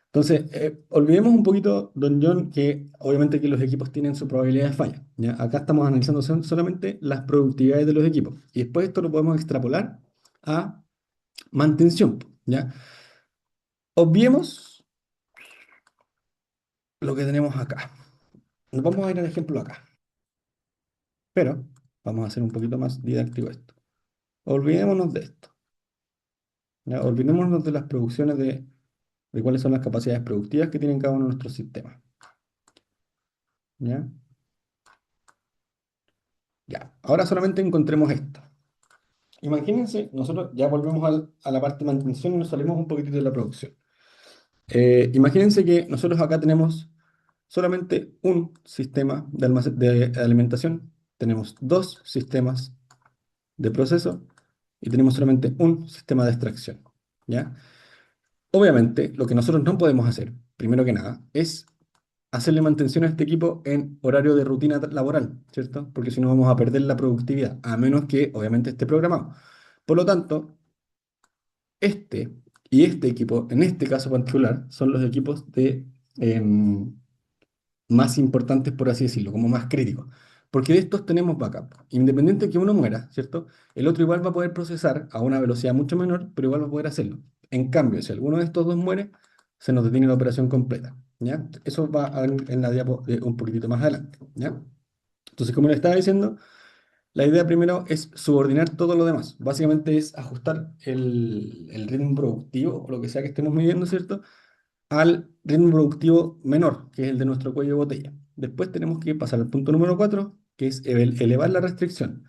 Entonces, olvidemos un poquito, don John, que obviamente que los equipos tienen su probabilidad de falla, ¿ya? Acá estamos analizando solamente las productividades de los equipos. Y después esto lo podemos extrapolar a mantención, ¿ya? Obviemos lo que tenemos acá. Nos vamos a ir al ejemplo acá, pero vamos a hacer un poquito más didáctico esto. Olvidémonos de esto, ¿ya? Olvidémonos de las producciones de cuáles son las capacidades productivas que tienen cada uno de nuestros sistemas, ¿ya? Ya, ahora solamente encontremos esto. Imagínense, nosotros ya volvemos a la parte de mantención y nos salimos un poquitito de la producción. Imagínense que nosotros acá tenemos solamente un sistema de alimentación, tenemos 2 sistemas de proceso y tenemos solamente un sistema de extracción, ¿ya? Obviamente, lo que nosotros no podemos hacer, primero que nada, es hacerle mantención a este equipo en horario de rutina laboral, ¿cierto? Porque si no vamos a perder la productividad, a menos que obviamente esté programado. Por lo tanto, este y este equipo, en este caso particular, son los equipos em, más importantes, por así decirlo, como más críticos. Porque de estos tenemos backup. Independiente de que uno muera, ¿cierto? El otro igual va a poder procesar a una velocidad mucho menor, pero igual va a poder hacerlo. En cambio, si alguno de estos dos muere, se nos detiene la operación completa, ¿ya? Eso va en la diapo un poquitito más adelante, ¿ya? Entonces, como le estaba diciendo, la idea primero es subordinar todo lo demás. Básicamente es ajustar el ritmo productivo o lo que sea que estemos midiendo, ¿cierto? Al ritmo productivo menor, que es el de nuestro cuello de botella. Después tenemos que pasar al punto número 4, que es elevar la restricción.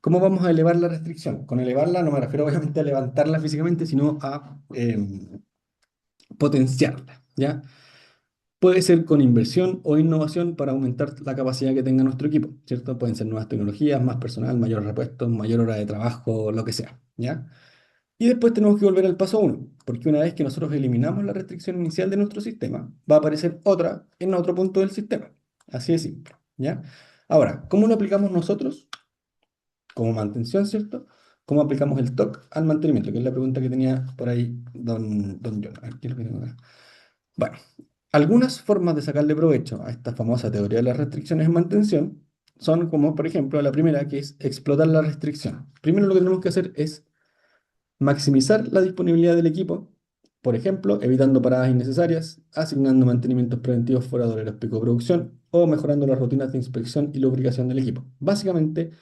¿Cómo vamos a elevar la restricción? Con elevarla no me refiero obviamente a levantarla físicamente, sino a potenciarla, ¿ya? Puede ser con inversión o innovación para aumentar la capacidad que tenga nuestro equipo, ¿cierto? Pueden ser nuevas tecnologías, más personal, mayor repuestos, mayor hora de trabajo, lo que sea, ¿ya? Y después tenemos que volver al paso uno, porque una vez que nosotros eliminamos la restricción inicial de nuestro sistema, va a aparecer otra en otro punto del sistema. Así de simple, ¿ya? Ahora, ¿cómo lo aplicamos nosotros? Como mantención, ¿cierto? ¿Cómo aplicamos el TOC al mantenimiento? Que es la pregunta que tenía por ahí don John. A ver, ¿qué es lo que tengo acá? Bueno, algunas formas de sacarle provecho a esta famosa teoría de las restricciones en mantención son como, por ejemplo, la primera, que es explotar la restricción. Primero lo que tenemos que hacer es maximizar la disponibilidad del equipo, por ejemplo, evitando paradas innecesarias, asignando mantenimientos preventivos fuera de horarios pico de producción o mejorando las rutinas de inspección y lubricación del equipo. Básicamente,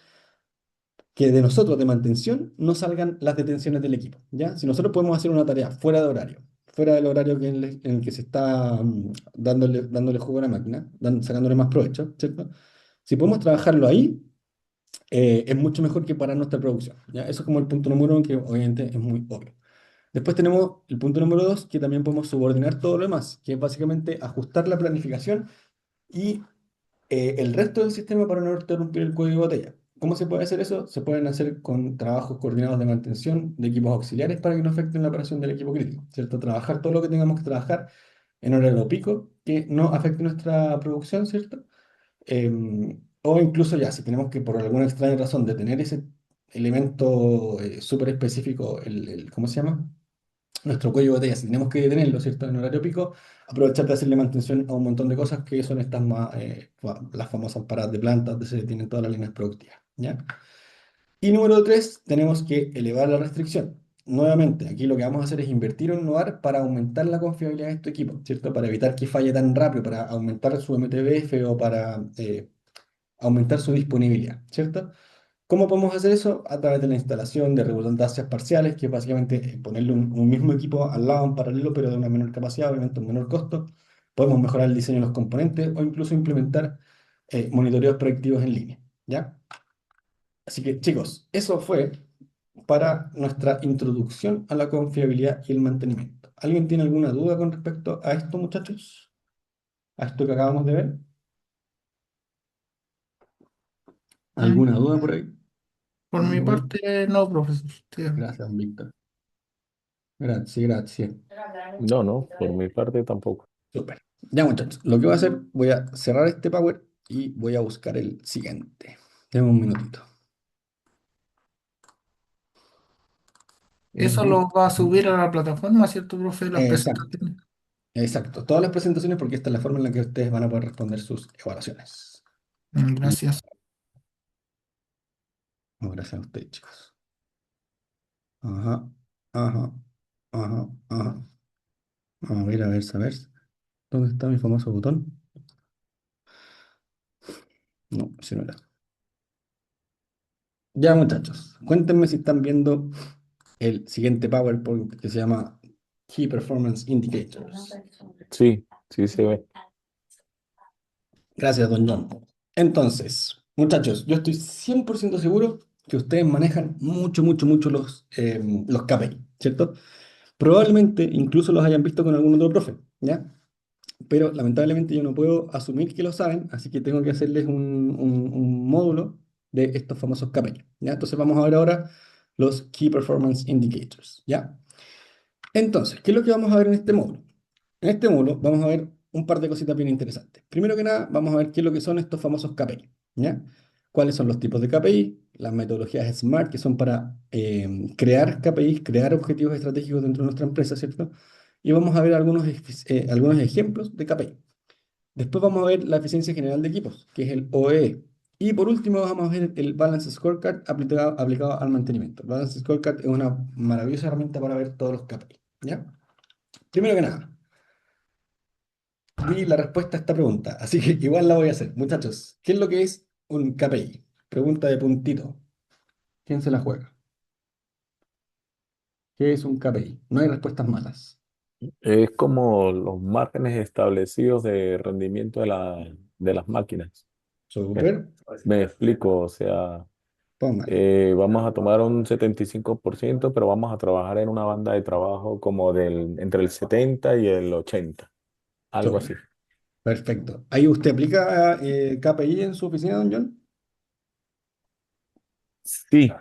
que de nosotros de mantención no salgan las detenciones del equipo, ¿ya? Si nosotros podemos hacer una tarea fuera de horario, fuera del horario en el que se está dándole jugo a la máquina, sacándole más provecho, ¿cierto? Si podemos trabajarlo ahí, es mucho mejor que para nuestra producción, ¿ya? Eso es como el punto número uno, que obviamente es muy obvio. Después tenemos el punto número dos, que también podemos subordinar todo lo demás, que es básicamente ajustar la planificación y el resto del sistema para no interrumpir el cuello de botella. ¿Cómo se puede hacer eso? Se pueden hacer con trabajos coordinados de mantención de equipos auxiliares para que no afecten la operación del equipo crítico, ¿cierto? Trabajar todo lo que tengamos que trabajar en horario pico, que no afecte nuestra producción, ¿cierto? O incluso ya, si tenemos que por alguna extraña razón detener ese elemento súper específico, ¿cómo se llama? Nuestro cuello de botella, si tenemos que detenerlo, ¿cierto? En horario pico, aprovechar de hacerle mantención a un montón de cosas que son estas las famosas paradas de plantas, donde se tienen todas las líneas productivas, ¿ya? Y número tres, tenemos que elevar la restricción. Nuevamente, aquí lo que vamos a hacer es invertir o innovar para aumentar la confiabilidad de este equipo, ¿cierto? Para evitar que falle tan rápido, para aumentar su MTBF o para aumentar su disponibilidad, ¿cierto? ¿Cómo podemos hacer eso? A través de la instalación de redundancias parciales, que es básicamente ponerle un mismo equipo al lado en paralelo, pero de una menor capacidad, obviamente un menor costo. Podemos mejorar el diseño de los componentes o incluso implementar monitoreos predictivos en línea, ¿ya? Así que, chicos, eso fue para nuestra introducción a la confiabilidad y el mantenimiento. ¿Alguien tiene alguna duda con respecto a esto, muchachos? ¿A esto que acabamos de ver? Mm, ¿Alguna duda por ahí? Por mi No. parte, no, profesor. Sí. Gracias, Víctor. Gracias, gracias. No, no, por mi parte tampoco. Súper. Ya, muchachos, lo que voy a hacer, voy a cerrar este Power y voy a buscar el siguiente. Denme un minutito. Eso Ujú, lo va a ujú. subir a la plataforma, ¿cierto, profe? Las Exacto, presentaciones. exacto. Todas las presentaciones, porque esta es la forma en la que ustedes van a poder responder sus evaluaciones. Gracias. No, gracias a ustedes, chicos. Ajá, ajá, ajá, ajá. A ver, a ver. ¿Dónde está mi famoso botón? No, ese no era. Ya, muchachos, cuéntenme si están viendo el siguiente PowerPoint que se llama Key Performance Indicators. Sí, sí se ve. Gracias, don John. Entonces, muchachos, yo estoy 100% seguro que ustedes manejan mucho, mucho, mucho los KPI, ¿cierto? Probablemente incluso los hayan visto con algún otro profe, ¿ya? Pero lamentablemente yo no puedo asumir que lo saben, así que tengo que hacerles un módulo de estos famosos KPI, ¿ya? Entonces vamos a ver ahora los Key Performance Indicators, ¿ya? Entonces, ¿qué es lo que vamos a ver en este módulo? En este módulo vamos a ver un par de cositas bien interesantes. Primero que nada, vamos a ver qué es lo que son estos famosos KPI, ¿ya? ¿Cuáles son los tipos de KPI? Las metodologías SMART, que son para crear KPIs, crear objetivos estratégicos dentro de nuestra empresa, ¿cierto? Y vamos a ver algunos ejemplos de KPI. Después vamos a ver la eficiencia general de equipos, que es el OEE. Y por último vamos a ver el Balance Scorecard aplicado al mantenimiento. El Balance Scorecard es una maravillosa herramienta para ver todos los KPI, ¿ya? Primero que nada, di la respuesta a esta pregunta, así que igual la voy a hacer. Muchachos, ¿qué es lo que es un KPI? Pregunta de puntito. ¿Quién se la juega? ¿Qué es un KPI? No hay respuestas malas. Es como los márgenes establecidos de rendimiento de las máquinas. Me, Super. me explico, o sea, Póngale. Vamos a tomar un 75%, pero vamos a trabajar en una banda de trabajo como entre el 70 y el 80, algo así. Súper. Perfecto. ¿Ahí usted aplica KPI en su oficina, don John? Sí,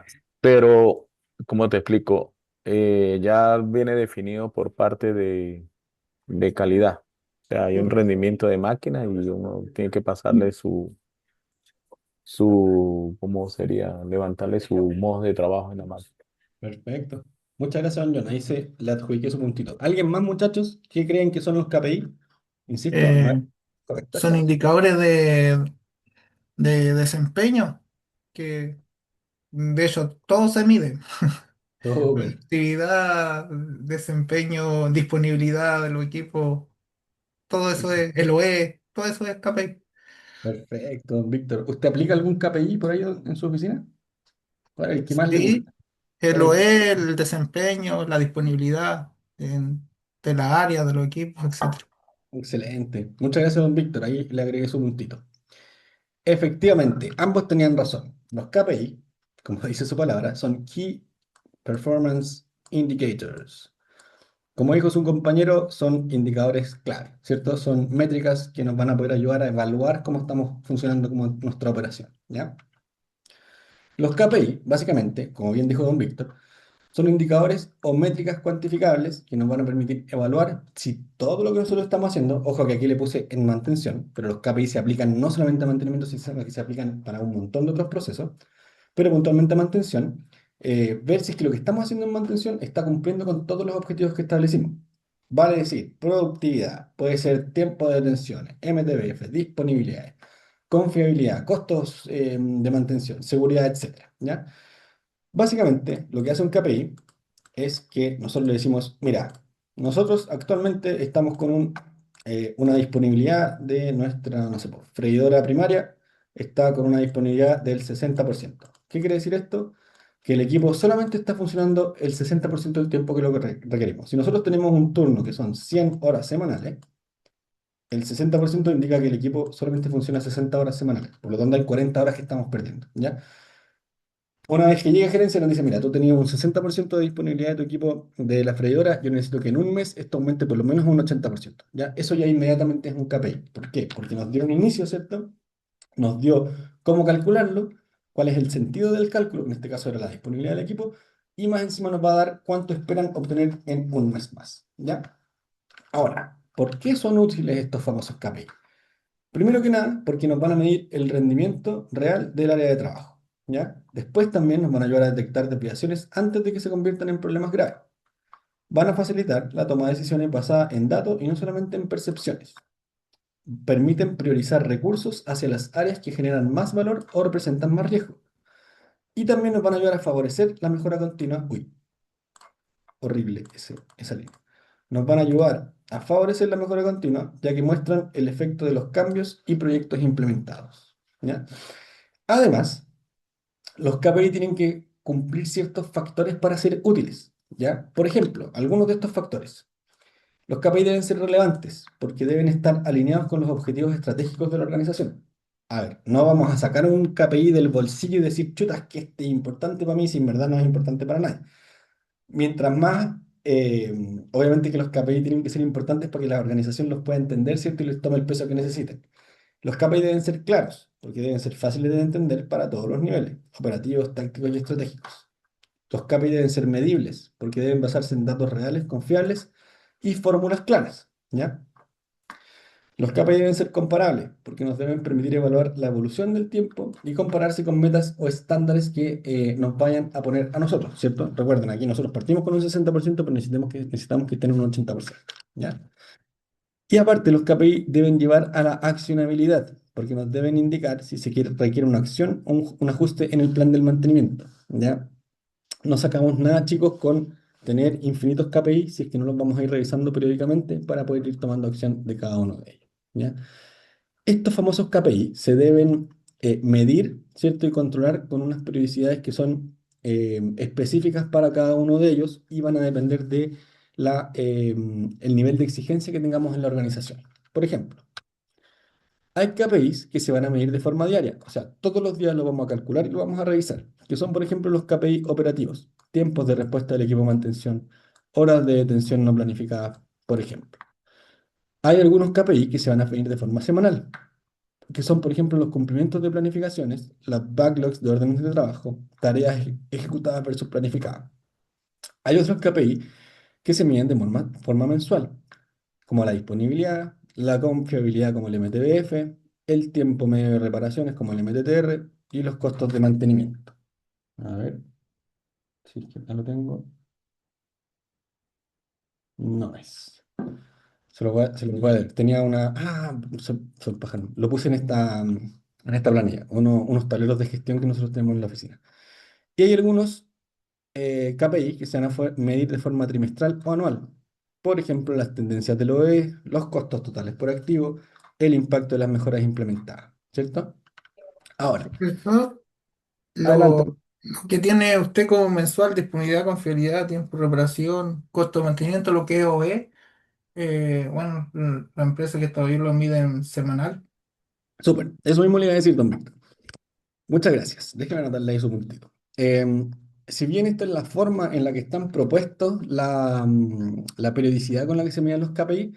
pero como te explico, ya viene definido por parte de calidad. O sea, hay un rendimiento de máquina y uno tiene que pasarle ¿cómo sería? Levantarle su modo de trabajo en la máquina. Perfecto. Muchas gracias, don John. Ahí se le adjudiqué su puntito. ¿Alguien más, muchachos, qué creen que son los KPI? Insisto, no es Eh, correcta son esta. indicadores de desempeño que de hecho todo se mide. Súper. Productividad, desempeño, disponibilidad de los equipos, todo eso es el OE, todo eso es KPI. Perfecto, don Víctor. ¿Usted aplica algún KPI por ahí en su oficina? ¿Cuál es el que más le Sí, gusta? el ¿Cuál es el- OE, el desempeño, la disponibilidad de la área, de los equipos, etcétera. Excelente. Muchas gracias, don Víctor. Ahí le agregué su puntito. Efectivamente, ambos tenían razón. Los KPI, como dice su palabra, son Key Performance Indicators. Como dijo su compañero, son indicadores clave, ¿cierto? Son métricas que nos van a poder ayudar a evaluar cómo estamos funcionando como nuestra operación, ¿ya? Los KPI, básicamente, como bien dijo don Víctor, son indicadores o métricas cuantificables que nos van a permitir evaluar si todo lo que nosotros estamos haciendo, ojo que aquí le puse en mantención, pero los KPI se aplican no solamente a mantenimiento, sino que se aplican para un montón de otros procesos, pero puntualmente a mantención, ver si es que lo que estamos haciendo en mantención está cumpliendo con todos los objetivos que establecimos. Vale decir, productividad, puede ser tiempo de detención, MTBF, disponibilidad, confiabilidad, costos de mantención, seguridad, etcétera, ¿ya? Básicamente, lo que hace un KPI es que nosotros le decimos, mira, nosotros actualmente estamos con una disponibilidad de nuestra, no sé, pues, freidora primaria, está con una disponibilidad del 60%. ¿Qué quiere decir esto? Que el equipo solamente está funcionando el 60% del tiempo que lo que requerimos. Si nosotros tenemos un turno que son 100 horas semanales, el 60% indica que el equipo solamente funciona 60 horas semanales. Por lo tanto, hay 40 horas que estamos perdiendo, ¿ya? Una vez que llega gerencia nos dice, mira, tú tenías un 60% de disponibilidad de tu equipo de la freidora, yo necesito que en un mes esto aumente por lo menos a un 80%. ¿Ya? Eso ya inmediatamente es un KPI. ¿Por qué? Porque nos dio un inicio, ¿cierto? Nos dio cómo calcularlo, cuál es el sentido del cálculo, en este caso era la disponibilidad del equipo, y más encima nos va a dar cuánto esperan obtener en un mes más. ¿Ya? Ahora, ¿por qué son útiles estos famosos KPI? Primero que nada, porque nos van a medir el rendimiento real del área de trabajo, ¿ya? Después también nos van a ayudar a detectar desviaciones antes de que se conviertan en problemas graves. Van a facilitar la toma de decisiones basada en datos y no solamente en percepciones. Permiten priorizar recursos hacia las áreas que generan más valor o representan más riesgo. Y también nos van a ayudar a favorecer la mejora continua. Uy, horrible esa línea. Nos van a ayudar a favorecer la mejora continua, ya que muestran el efecto de los cambios y proyectos implementados, ¿ya? Además, los KPI tienen que cumplir ciertos factores para ser útiles, ¿ya? Por ejemplo, algunos de estos factores. Los KPI deben ser relevantes porque deben estar alineados con los objetivos estratégicos de la organización. A ver, no vamos a sacar un KPI del bolsillo y decir, chutas, que este es importante para mí, si en verdad no es importante para nadie. Mientras más, obviamente que los KPI tienen que ser importantes para que la organización los pueda entender, ¿cierto? Y les tome el peso que necesiten. Los KPI deben ser claros, porque deben ser fáciles de entender para todos los niveles, operativos, tácticos y estratégicos. Los KPI deben ser medibles, porque deben basarse en datos reales, confiables y fórmulas claras, ¿ya? Los KPI deben ser comparables, porque nos deben permitir evaluar la evolución del tiempo y compararse con metas o estándares que nos vayan a poner a nosotros, ¿cierto? Recuerden, aquí nosotros partimos con un 60%, pero necesitamos que estén en un 80%, ¿ya? Y aparte, los KPI deben llevar a la accionabilidad, porque nos deben indicar si requiere una acción o un ajuste en el plan del mantenimiento, ¿ya? No sacamos nada, chicos, con tener infinitos KPI si es que no los vamos a ir revisando periódicamente para poder ir tomando acción de cada uno de ellos, ¿ya? Estos famosos KPI se deben medir, ¿cierto? Y controlar con unas periodicidades que son específicas para cada uno de ellos y van a depender de el nivel de exigencia que tengamos en la organización. Por ejemplo, hay KPIs que se van a medir de forma diaria, o sea, todos los días lo vamos a calcular y lo vamos a revisar. que son, por ejemplo, los KPI operativos, tiempos de respuesta del equipo de mantención, horas de detención no planificadas, por ejemplo. Hay algunos KPI que se van a venir de forma semanal, que son, por ejemplo, los cumplimientos de planificaciones, las backlogs de órdenes de trabajo, tareas ejecutadas versus planificadas. Hay otros KPI que se miden de forma mensual, como la disponibilidad, la confiabilidad como el MTBF, el tiempo medio de reparaciones como el MTTR y los costos de mantenimiento. A ver, si es que acá lo tengo. No es. Se lo voy a leer. Tenía una. Ah, son pájaros. Lo puse en esta planilla. Unos tableros de gestión que nosotros tenemos en la oficina. Y hay algunos KPI que se van a medir de forma trimestral o anual. Por ejemplo, las tendencias del OE, los costos totales por activo, el impacto de las mejoras implementadas. ¿Cierto? Ahora, Eso, adelante. lo que tiene usted como mensual, disponibilidad, confiabilidad, tiempo de reparación, costo de mantenimiento, lo que es OE, bueno, la empresa que todavía lo mide en semanal. Súper. Eso mismo le iba a decir, don Víctor. Muchas gracias. Déjeme anotarle ahí su puntito. Si bien esta es la forma en la que están propuestos la periodicidad con la que se miden los KPI,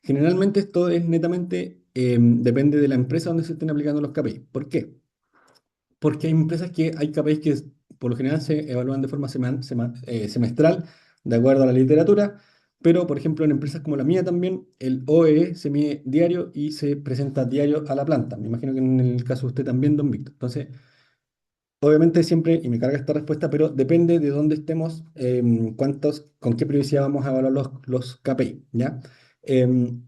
generalmente esto es netamente, depende de la empresa donde se estén aplicando los KPI. ¿Por qué? Porque hay empresas que hay KPIs que por lo general se evalúan de forma semestral, de acuerdo a la literatura, pero por ejemplo en empresas como la mía también, el OEE se mide diario y se presenta diario a la planta. Me imagino que en el caso de usted también, don Víctor. Entonces, obviamente siempre, y me carga esta respuesta, pero depende de dónde estemos, con qué periodicidad vamos a evaluar los KPI, ¿ya? Em,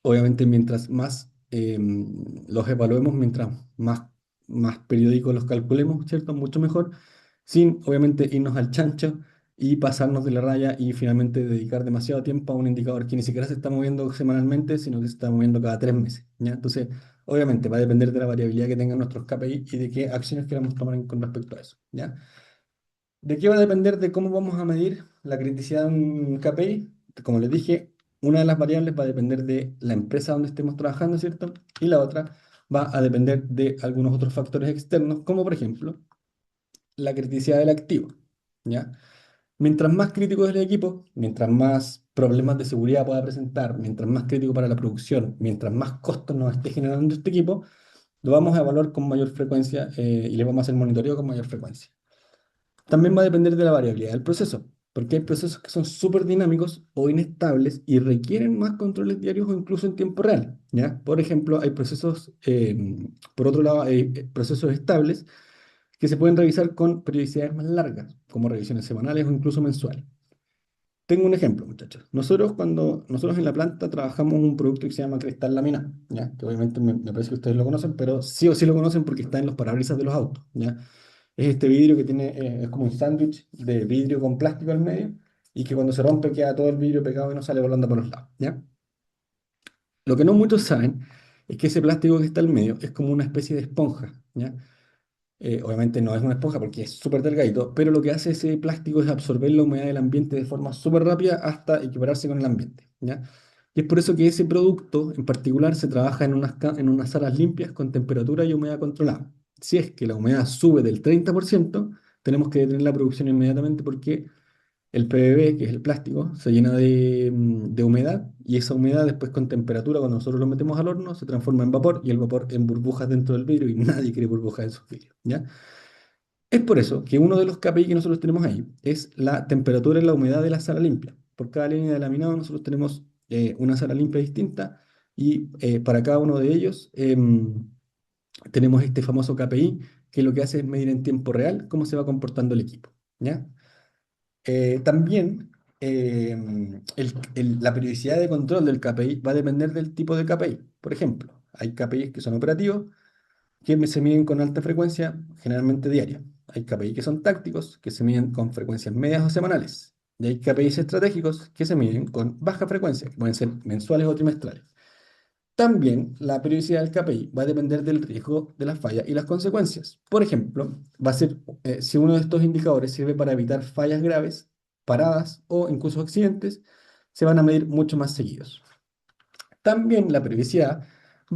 Obviamente, mientras más los evaluemos, mientras más periódicos los calculemos, ¿cierto? Mucho mejor, sin obviamente irnos al chancho y pasarnos de la raya y finalmente dedicar demasiado tiempo a un indicador que ni siquiera se está moviendo semanalmente, sino que se está moviendo cada 3 meses, ¿ya? Entonces, obviamente, va a depender de la variabilidad que tengan nuestros KPI y de qué acciones queramos tomar con respecto a eso, ¿ya? ¿De qué va a depender de cómo vamos a medir la criticidad de un KPI? Como les dije, una de las variables va a depender de la empresa donde estemos trabajando, ¿cierto? Y la otra va a depender de algunos otros factores externos, como por ejemplo la criticidad del activo, ¿ya? Mientras más crítico es el equipo, mientras más problemas de seguridad pueda presentar, mientras más crítico para la producción, mientras más costos nos esté generando este equipo, lo vamos a evaluar con mayor frecuencia y le vamos a hacer monitoreo con mayor frecuencia. También va a depender de la variabilidad del proceso, porque hay procesos que son súper dinámicos o inestables y requieren más controles diarios o incluso en tiempo real, ¿ya? Por ejemplo, hay procesos, por otro lado, hay procesos estables que se pueden revisar con periodicidades más largas, como revisiones semanales o incluso mensuales. Tengo un ejemplo, muchachos. Nosotros en la planta trabajamos un producto que se llama cristal laminado, ¿ya? Que obviamente me parece que ustedes lo conocen, pero sí o sí lo conocen porque está en los parabrisas de los autos, ¿ya? Es este vidrio que tiene, es como un sándwich de vidrio con plástico al medio y que cuando se rompe queda todo el vidrio pegado y no sale volando por los lados, ¿ya? Lo que no muchos saben es que ese plástico que está al medio es como una especie de esponja, ¿ya? Obviamente no es una esponja porque es súper delgadito, pero lo que hace ese plástico es absorber la humedad del ambiente de forma súper rápida hasta equipararse con el ambiente, ¿ya? Y es por eso que ese producto en particular se trabaja en unas salas limpias con temperatura y humedad controlada. Si es que la humedad sube del 30%, tenemos que detener la producción inmediatamente porque el PVB, que es el plástico, se llena de humedad y esa humedad después con temperatura, cuando nosotros lo metemos al horno, se transforma en vapor y el vapor en burbujas dentro del vidrio y nadie quiere burbujas en sus vidrios, ¿ya? Es por eso que uno de los KPI que nosotros tenemos ahí es la temperatura y la humedad de la sala limpia. Por cada línea de laminado nosotros tenemos una sala limpia distinta y para cada uno de ellos tenemos este famoso KPI que lo que hace es medir en tiempo real cómo se va comportando el equipo, ¿ya? También la periodicidad de control del KPI va a depender del tipo de KPI. Por ejemplo, hay KPIs que son operativos, que se miden con alta frecuencia, generalmente diaria. Hay KPIs que son tácticos, que se miden con frecuencias medias o semanales. Y hay KPIs estratégicos que se miden con baja frecuencia, que pueden ser mensuales o trimestrales. También la periodicidad del KPI va a depender del riesgo de las fallas y las consecuencias. Por ejemplo, va a ser si uno de estos indicadores sirve para evitar fallas graves, paradas o incluso accidentes, se van a medir mucho más seguidos. También la periodicidad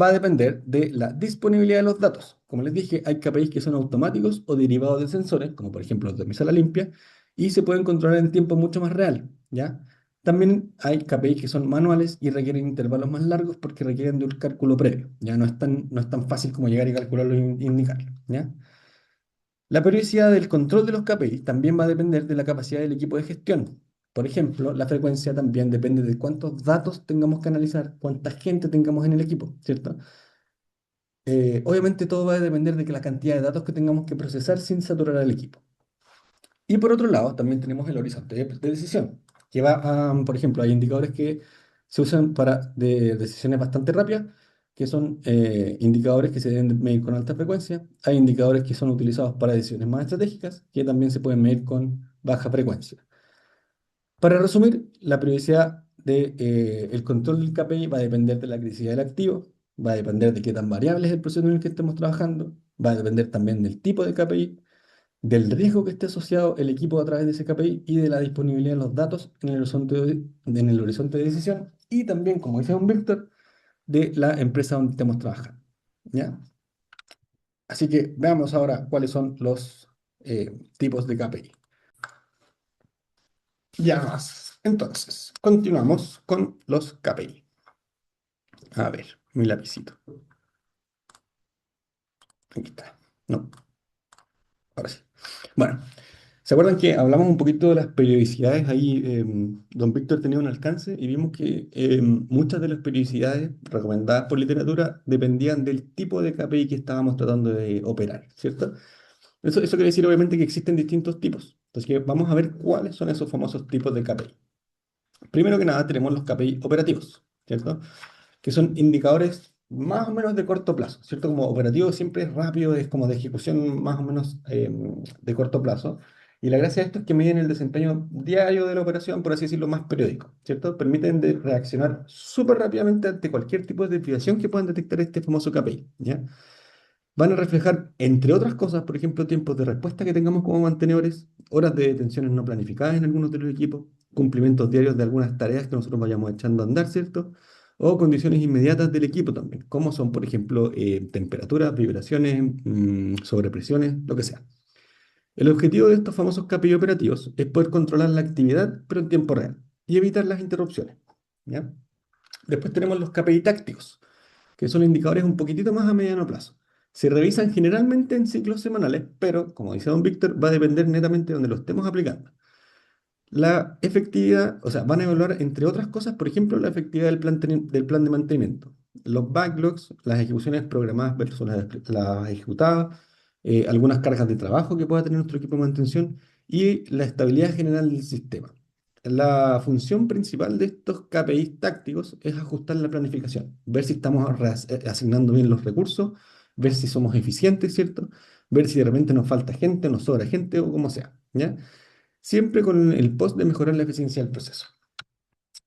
va a depender de la disponibilidad de los datos. Como les dije, hay KPIs que son automáticos o derivados de sensores, como por ejemplo los de mi sala limpia, y se pueden controlar en tiempo mucho más real, ¿ya? También hay KPIs que son manuales y requieren intervalos más largos porque requieren de un cálculo previo. Ya no es tan fácil como llegar y calcularlo e indicarlo, ¿ya? La periodicidad del control de los KPIs también va a depender de la capacidad del equipo de gestión. Por ejemplo, la frecuencia también depende de cuántos datos tengamos que analizar, cuánta gente tengamos en el equipo, ¿cierto? Obviamente todo va a depender de que la cantidad de datos que tengamos que procesar sin saturar al equipo. Y por otro lado, también tenemos el horizonte de decisión, que va a, por ejemplo, hay indicadores que se usan para de decisiones bastante rápidas, que son indicadores que se deben medir con alta frecuencia. Hay indicadores que son utilizados para decisiones más estratégicas, que también se pueden medir con baja frecuencia. Para resumir, la periodicidad del control del KPI va a depender de la criticidad del activo, va a depender de qué tan variable es el proceso en el que estemos trabajando, va a depender también del tipo de KPI, del riesgo que esté asociado el equipo a través de ese KPI y de la disponibilidad de los datos en el horizonte de decisión y también, como dice don Víctor, de la empresa donde estemos trabajando. ¿Ya? Así que veamos ahora cuáles son los tipos de KPI. Ya más. Entonces, continuamos con los KPI. A ver, mi lapicito. Aquí está. No, ahora sí. Bueno, ¿se acuerdan que hablamos un poquito de las periodicidades? Ahí don Víctor tenía un alcance y vimos que muchas de las periodicidades recomendadas por literatura dependían del tipo de KPI que estábamos tratando de operar, ¿cierto? Eso quiere decir obviamente que existen distintos tipos. Entonces vamos a ver cuáles son esos famosos tipos de KPI. Primero que nada tenemos los KPI operativos, ¿cierto? Que son indicadores más o menos de corto plazo, ¿cierto? Como operativo siempre es rápido, es como de ejecución más o menos de corto plazo. Y la gracia de esto es que miden el desempeño diario de la operación, por así decirlo, más periódico, ¿cierto? Permiten reaccionar súper rápidamente ante cualquier tipo de desviación que puedan detectar este famoso KPI, ¿ya? Van a reflejar, entre otras cosas, por ejemplo, tiempos de respuesta que tengamos como mantenedores, horas de detenciones no planificadas en algunos de los equipos, cumplimientos diarios de algunas tareas que nosotros vayamos echando a andar, ¿cierto? O condiciones inmediatas del equipo también, como son, por ejemplo, temperaturas, vibraciones, sobrepresiones, lo que sea. El objetivo de estos famosos KPI operativos es poder controlar la actividad, pero en tiempo real, y evitar las interrupciones, ¿ya? Después tenemos los KPI tácticos, que son indicadores un poquitito más a mediano plazo. Se revisan generalmente en ciclos semanales, pero, como dice don Víctor, va a depender netamente de donde lo estemos aplicando. La efectividad, o sea, van a evaluar, entre otras cosas, por ejemplo, la efectividad del plan de mantenimiento, los backlogs, las ejecuciones programadas versus las ejecutadas, algunas cargas de trabajo que pueda tener nuestro equipo de mantención y la estabilidad general del sistema. La función principal de estos KPIs tácticos es ajustar la planificación, ver si estamos asignando bien los recursos, ver si somos eficientes, ¿cierto? Ver si de repente nos falta gente, nos sobra gente o como sea, ¿ya? Siempre con el post de mejorar la eficiencia del proceso.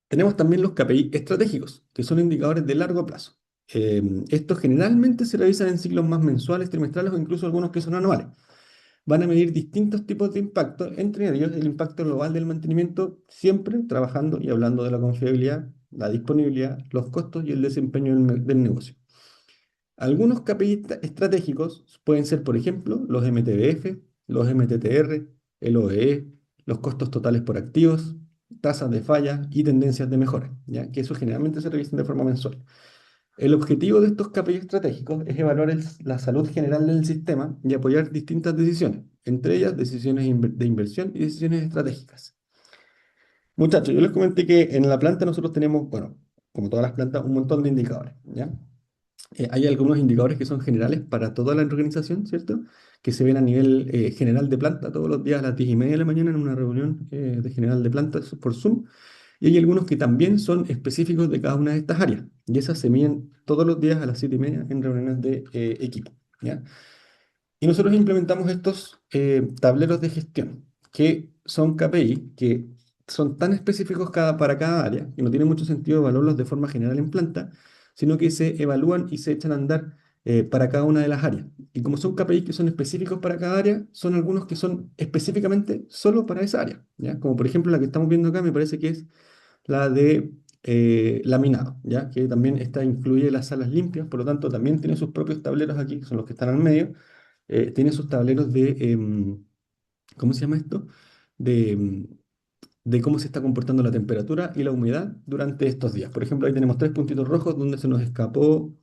Tenemos también los KPI estratégicos, que son indicadores de largo plazo. Estos generalmente se revisan en ciclos más mensuales, trimestrales o incluso algunos que son anuales. Van a medir distintos tipos de impacto, entre ellos el impacto global del mantenimiento, siempre trabajando y hablando de la confiabilidad, la disponibilidad, los costos y el desempeño del negocio. Algunos KPI estratégicos pueden ser, por ejemplo, los MTBF, los MTTR, el OEE, los costos totales por activos, tasas de falla y tendencias de mejora, ¿ya? Que eso generalmente se revisan de forma mensual. El objetivo de estos KPI estratégicos es evaluar la salud general del sistema y apoyar distintas decisiones, entre ellas decisiones de inversión y decisiones estratégicas. Muchachos, yo les comenté que en la planta nosotros tenemos, bueno, como todas las plantas, un montón de indicadores, ¿ya? Hay algunos indicadores que son generales para toda la organización, ¿cierto? Que se ven a nivel general de planta todos los días a las 10:30 de la mañana en una reunión de general de planta por Zoom. Y hay algunos que también son específicos de cada una de estas áreas. Y esas se miden todos los días a las 7:30 en reuniones de equipo, ¿ya? Y nosotros implementamos estos tableros de gestión, que son KPI, que son tan específicos para cada área, que no tiene mucho sentido evaluarlos de forma general en planta, sino que se evalúan y se echan a andar para cada una de las áreas. Y como son KPI que son específicos para cada área, son algunos que son específicamente solo para esa área, ¿ya? Como por ejemplo la que estamos viendo acá, me parece que es la de laminado, ¿ya? Que también esta incluye las salas limpias, por lo tanto también tiene sus propios tableros aquí, que son los que están al medio. Tiene sus tableros ¿cómo se llama esto? De, de cómo se está comportando la temperatura y la humedad durante estos días. Por ejemplo, ahí tenemos tres puntitos rojos donde se nos escapó,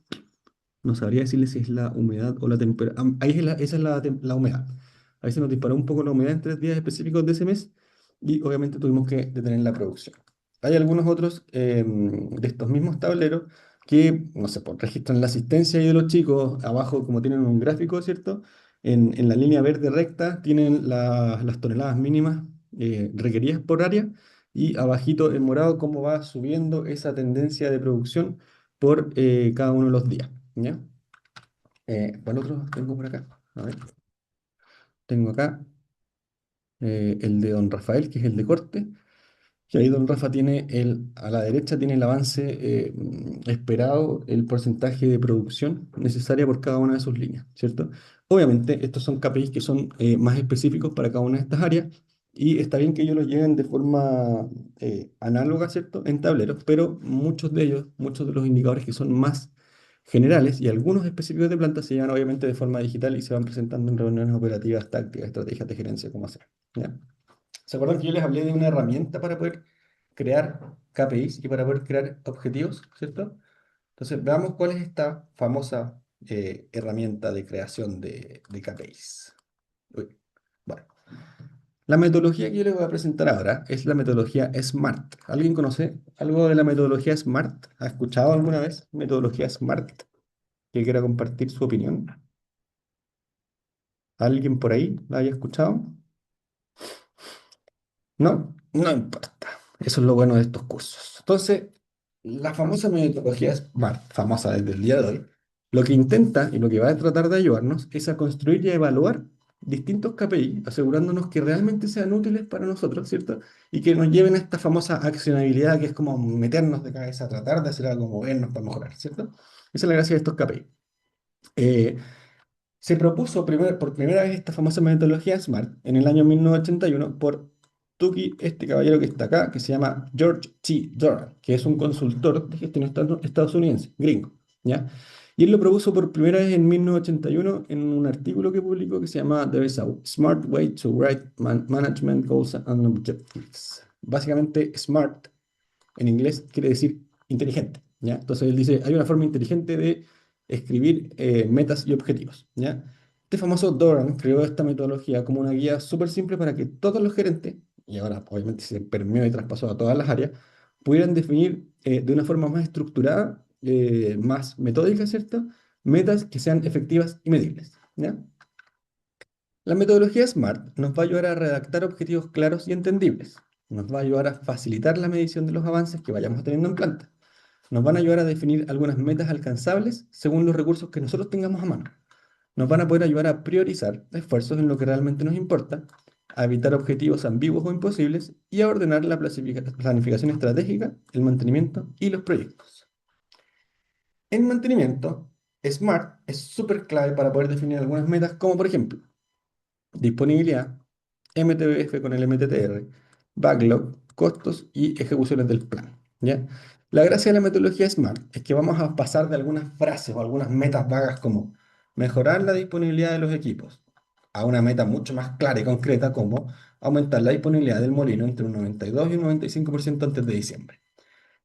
no sabría decirle si es la humedad o la temperatura. Ahí es esa es la humedad. Ahí se nos disparó un poco la humedad en 3 días específicos de ese mes y obviamente tuvimos que detener la producción. Hay algunos otros de estos mismos tableros que, no sé, pues, registran la asistencia ahí de los chicos. Abajo, como tienen un gráfico, ¿cierto? En la línea verde recta tienen las toneladas mínimas requeridas por área y abajito en morado cómo va subiendo esa tendencia de producción por cada uno de los días. ¿Ya? ¿Cuál otro tengo por acá? A ver, tengo acá el de Don Rafael, que es el de corte. Y ahí Don Rafa tiene a la derecha tiene el avance esperado, el porcentaje de producción necesaria por cada una de sus líneas, ¿cierto? Obviamente, estos son KPIs que son más específicos para cada una de estas áreas y está bien que ellos los lleven de forma análoga, ¿cierto? En tableros, pero muchos de ellos, muchos de los indicadores que son más generales y algunos específicos de planta se llevan obviamente de forma digital y se van presentando en reuniones operativas, tácticas, estrategias de gerencia, cómo hacer, ¿ya? ¿Se acuerdan que yo les hablé de una herramienta para poder crear KPIs y para poder crear objetivos, ¿cierto? Entonces, veamos cuál es esta famosa herramienta de creación de KPIs. Uy, bueno, la metodología que yo les voy a presentar ahora es la metodología SMART. ¿Alguien conoce algo de la metodología SMART? ¿Ha escuchado alguna vez metodología SMART que quiera compartir su opinión? ¿Alguien por ahí la haya escuchado? No, no importa. Eso es lo bueno de estos cursos. Entonces, la famosa metodología SMART, famosa desde el día de hoy, lo que intenta y lo que va a tratar de ayudarnos es a construir y a evaluar distintos KPI, asegurándonos que realmente sean útiles para nosotros, ¿cierto? Y que nos lleven a esta famosa accionabilidad que es como meternos de cabeza, a tratar de hacer algo, movernos para mejorar, ¿cierto? Esa es la gracia de estos KPI. Eh, Se propuso por primera vez esta famosa metodología SMART en el año 1981 por Tukey, este caballero que está acá, que se llama George T. Doran, que es un consultor de gestión estadounidense, gringo, ¿ya? Y él lo propuso por primera vez en 1981 en un artículo que publicó que se llama There is a Smart Way to Write Management Goals and Objectives. Básicamente, SMART en inglés quiere decir inteligente, ¿ya? Entonces él dice, hay una forma inteligente de escribir metas y objetivos, ¿ya? Este famoso Doran creó esta metodología como una guía súper simple para que todos los gerentes, y ahora obviamente se permeó y traspasó a todas las áreas, pudieran definir de una forma más estructurada, más metódica, ¿cierto? Metas que sean efectivas y medibles, ¿ya? La metodología SMART nos va a ayudar a redactar objetivos claros y entendibles. Nos va a ayudar a facilitar la medición de los avances que vayamos teniendo en planta. Nos van a ayudar a definir algunas metas alcanzables según los recursos que nosotros tengamos a mano. Nos van a poder ayudar a priorizar esfuerzos en lo que realmente nos importa, a evitar objetivos ambiguos o imposibles y a ordenar la planificación estratégica, el mantenimiento y los proyectos. En mantenimiento, SMART es súper clave para poder definir algunas metas como por ejemplo disponibilidad, MTBF con el MTTR, backlog, costos y ejecuciones del plan, ¿ya? La gracia de la metodología SMART es que vamos a pasar de algunas frases o algunas metas vagas como mejorar la disponibilidad de los equipos a una meta mucho más clara y concreta como aumentar la disponibilidad del molino entre un 92 y un 95% antes de diciembre.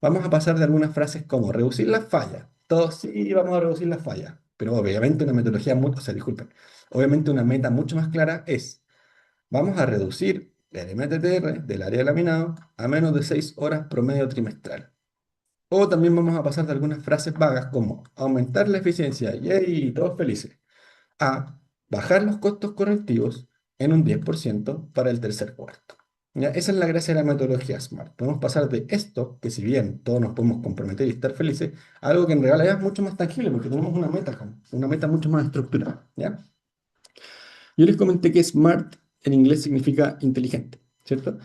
Vamos a pasar de algunas frases como reducir las fallas. Todos sí vamos a reducir las fallas, pero obviamente una metodología o sea, disculpen, obviamente una meta mucho más clara es vamos a reducir el MTTR del área de laminado a menos de 6 horas promedio trimestral. O también vamos a pasar de algunas frases vagas como aumentar la eficiencia, yay, todos felices, a bajar los costos correctivos en un 10% para el tercer cuarto. ¿Ya? Esa es la gracia de la metodología SMART. Podemos pasar de esto, que si bien todos nos podemos comprometer y estar felices, a algo que en realidad es mucho más tangible, porque tenemos una meta mucho más estructurada. ¿Ya? Yo les comenté que SMART en inglés significa inteligente, ¿cierto?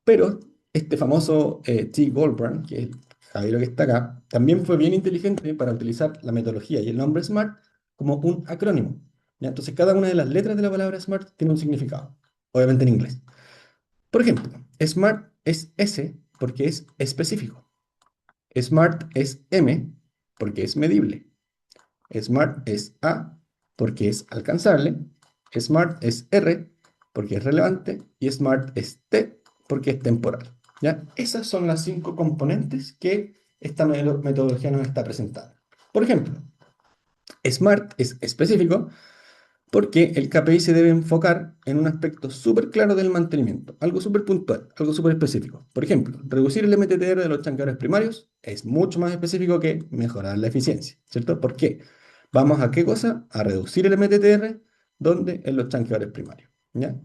Pero este famoso T. Goldbrand, que es el Javier que está acá, también fue bien inteligente para utilizar la metodología y el nombre SMART como un acrónimo, ¿ya? Entonces, cada una de las letras de la palabra SMART tiene un significado, obviamente en inglés. Por ejemplo, SMART es S porque es específico. Smart es M porque es medible. Smart es A porque es alcanzable. Smart es R porque es relevante. Y Smart es T porque es temporal. ¿Ya? Esas son las 5 componentes que esta metodología nos está presentando. Por ejemplo, Smart es específico porque el KPI se debe enfocar en un aspecto súper claro del mantenimiento, algo súper puntual, algo súper específico. Por ejemplo, reducir el MTTR de los chanqueadores primarios es mucho más específico que mejorar la eficiencia, ¿cierto? ¿Por qué? Vamos a qué cosa? A reducir el MTTR, ¿dónde? En los chanqueadores primarios, ¿ya?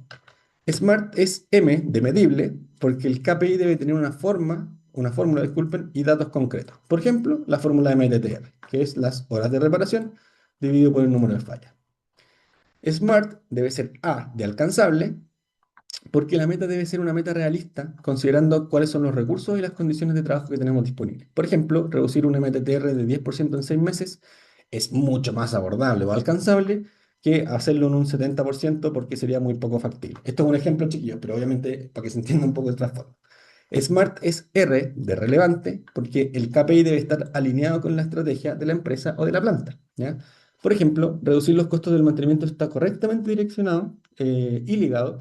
Smart es M de medible porque el KPI debe tener una fórmula, disculpen, y datos concretos. Por ejemplo, la fórmula de MTTR, que es las horas de reparación dividido por el número de fallas. Smart debe ser A de alcanzable, porque la meta debe ser una meta realista, considerando cuáles son los recursos y las condiciones de trabajo que tenemos disponibles. Por ejemplo, reducir un MTTR de 10% en 6 meses es mucho más abordable o alcanzable que hacerlo en un 70% porque sería muy poco factible. Esto es un ejemplo, chiquillos, pero obviamente para que se entienda un poco el trasfondo. Smart es R de relevante porque el KPI debe estar alineado con la estrategia de la empresa o de la planta, ¿ya? Por ejemplo, reducir los costos del mantenimiento está correctamente direccionado y ligado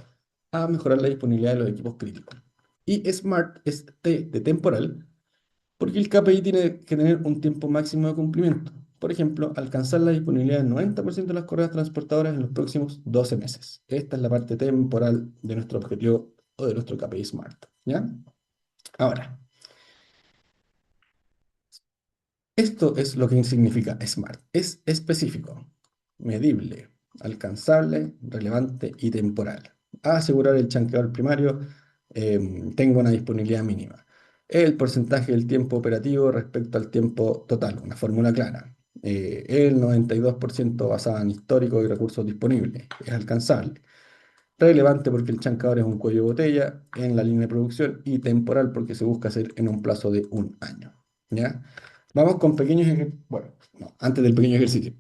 a mejorar la disponibilidad de los equipos críticos. Y Smart es T de temporal porque el KPI tiene que tener un tiempo máximo de cumplimiento. Por ejemplo, alcanzar la disponibilidad del 90% de las correas transportadoras en los próximos 12 meses. Esta es la parte temporal de nuestro objetivo o de nuestro KPI Smart, ¿ya? Ahora, esto es lo que significa SMART. Es específico, medible, alcanzable, relevante y temporal. A asegurar el chanqueador primario tenga una disponibilidad mínima. El porcentaje del tiempo operativo respecto al tiempo total, una fórmula clara. El 92% basado en histórico y recursos disponibles, es alcanzable. Relevante porque el chancador es un cuello de botella en la línea de producción y temporal porque se busca hacer en un plazo de un año. ¿Ya? Vamos con pequeños ejercicios. Bueno, no, antes del pequeño ejercicio.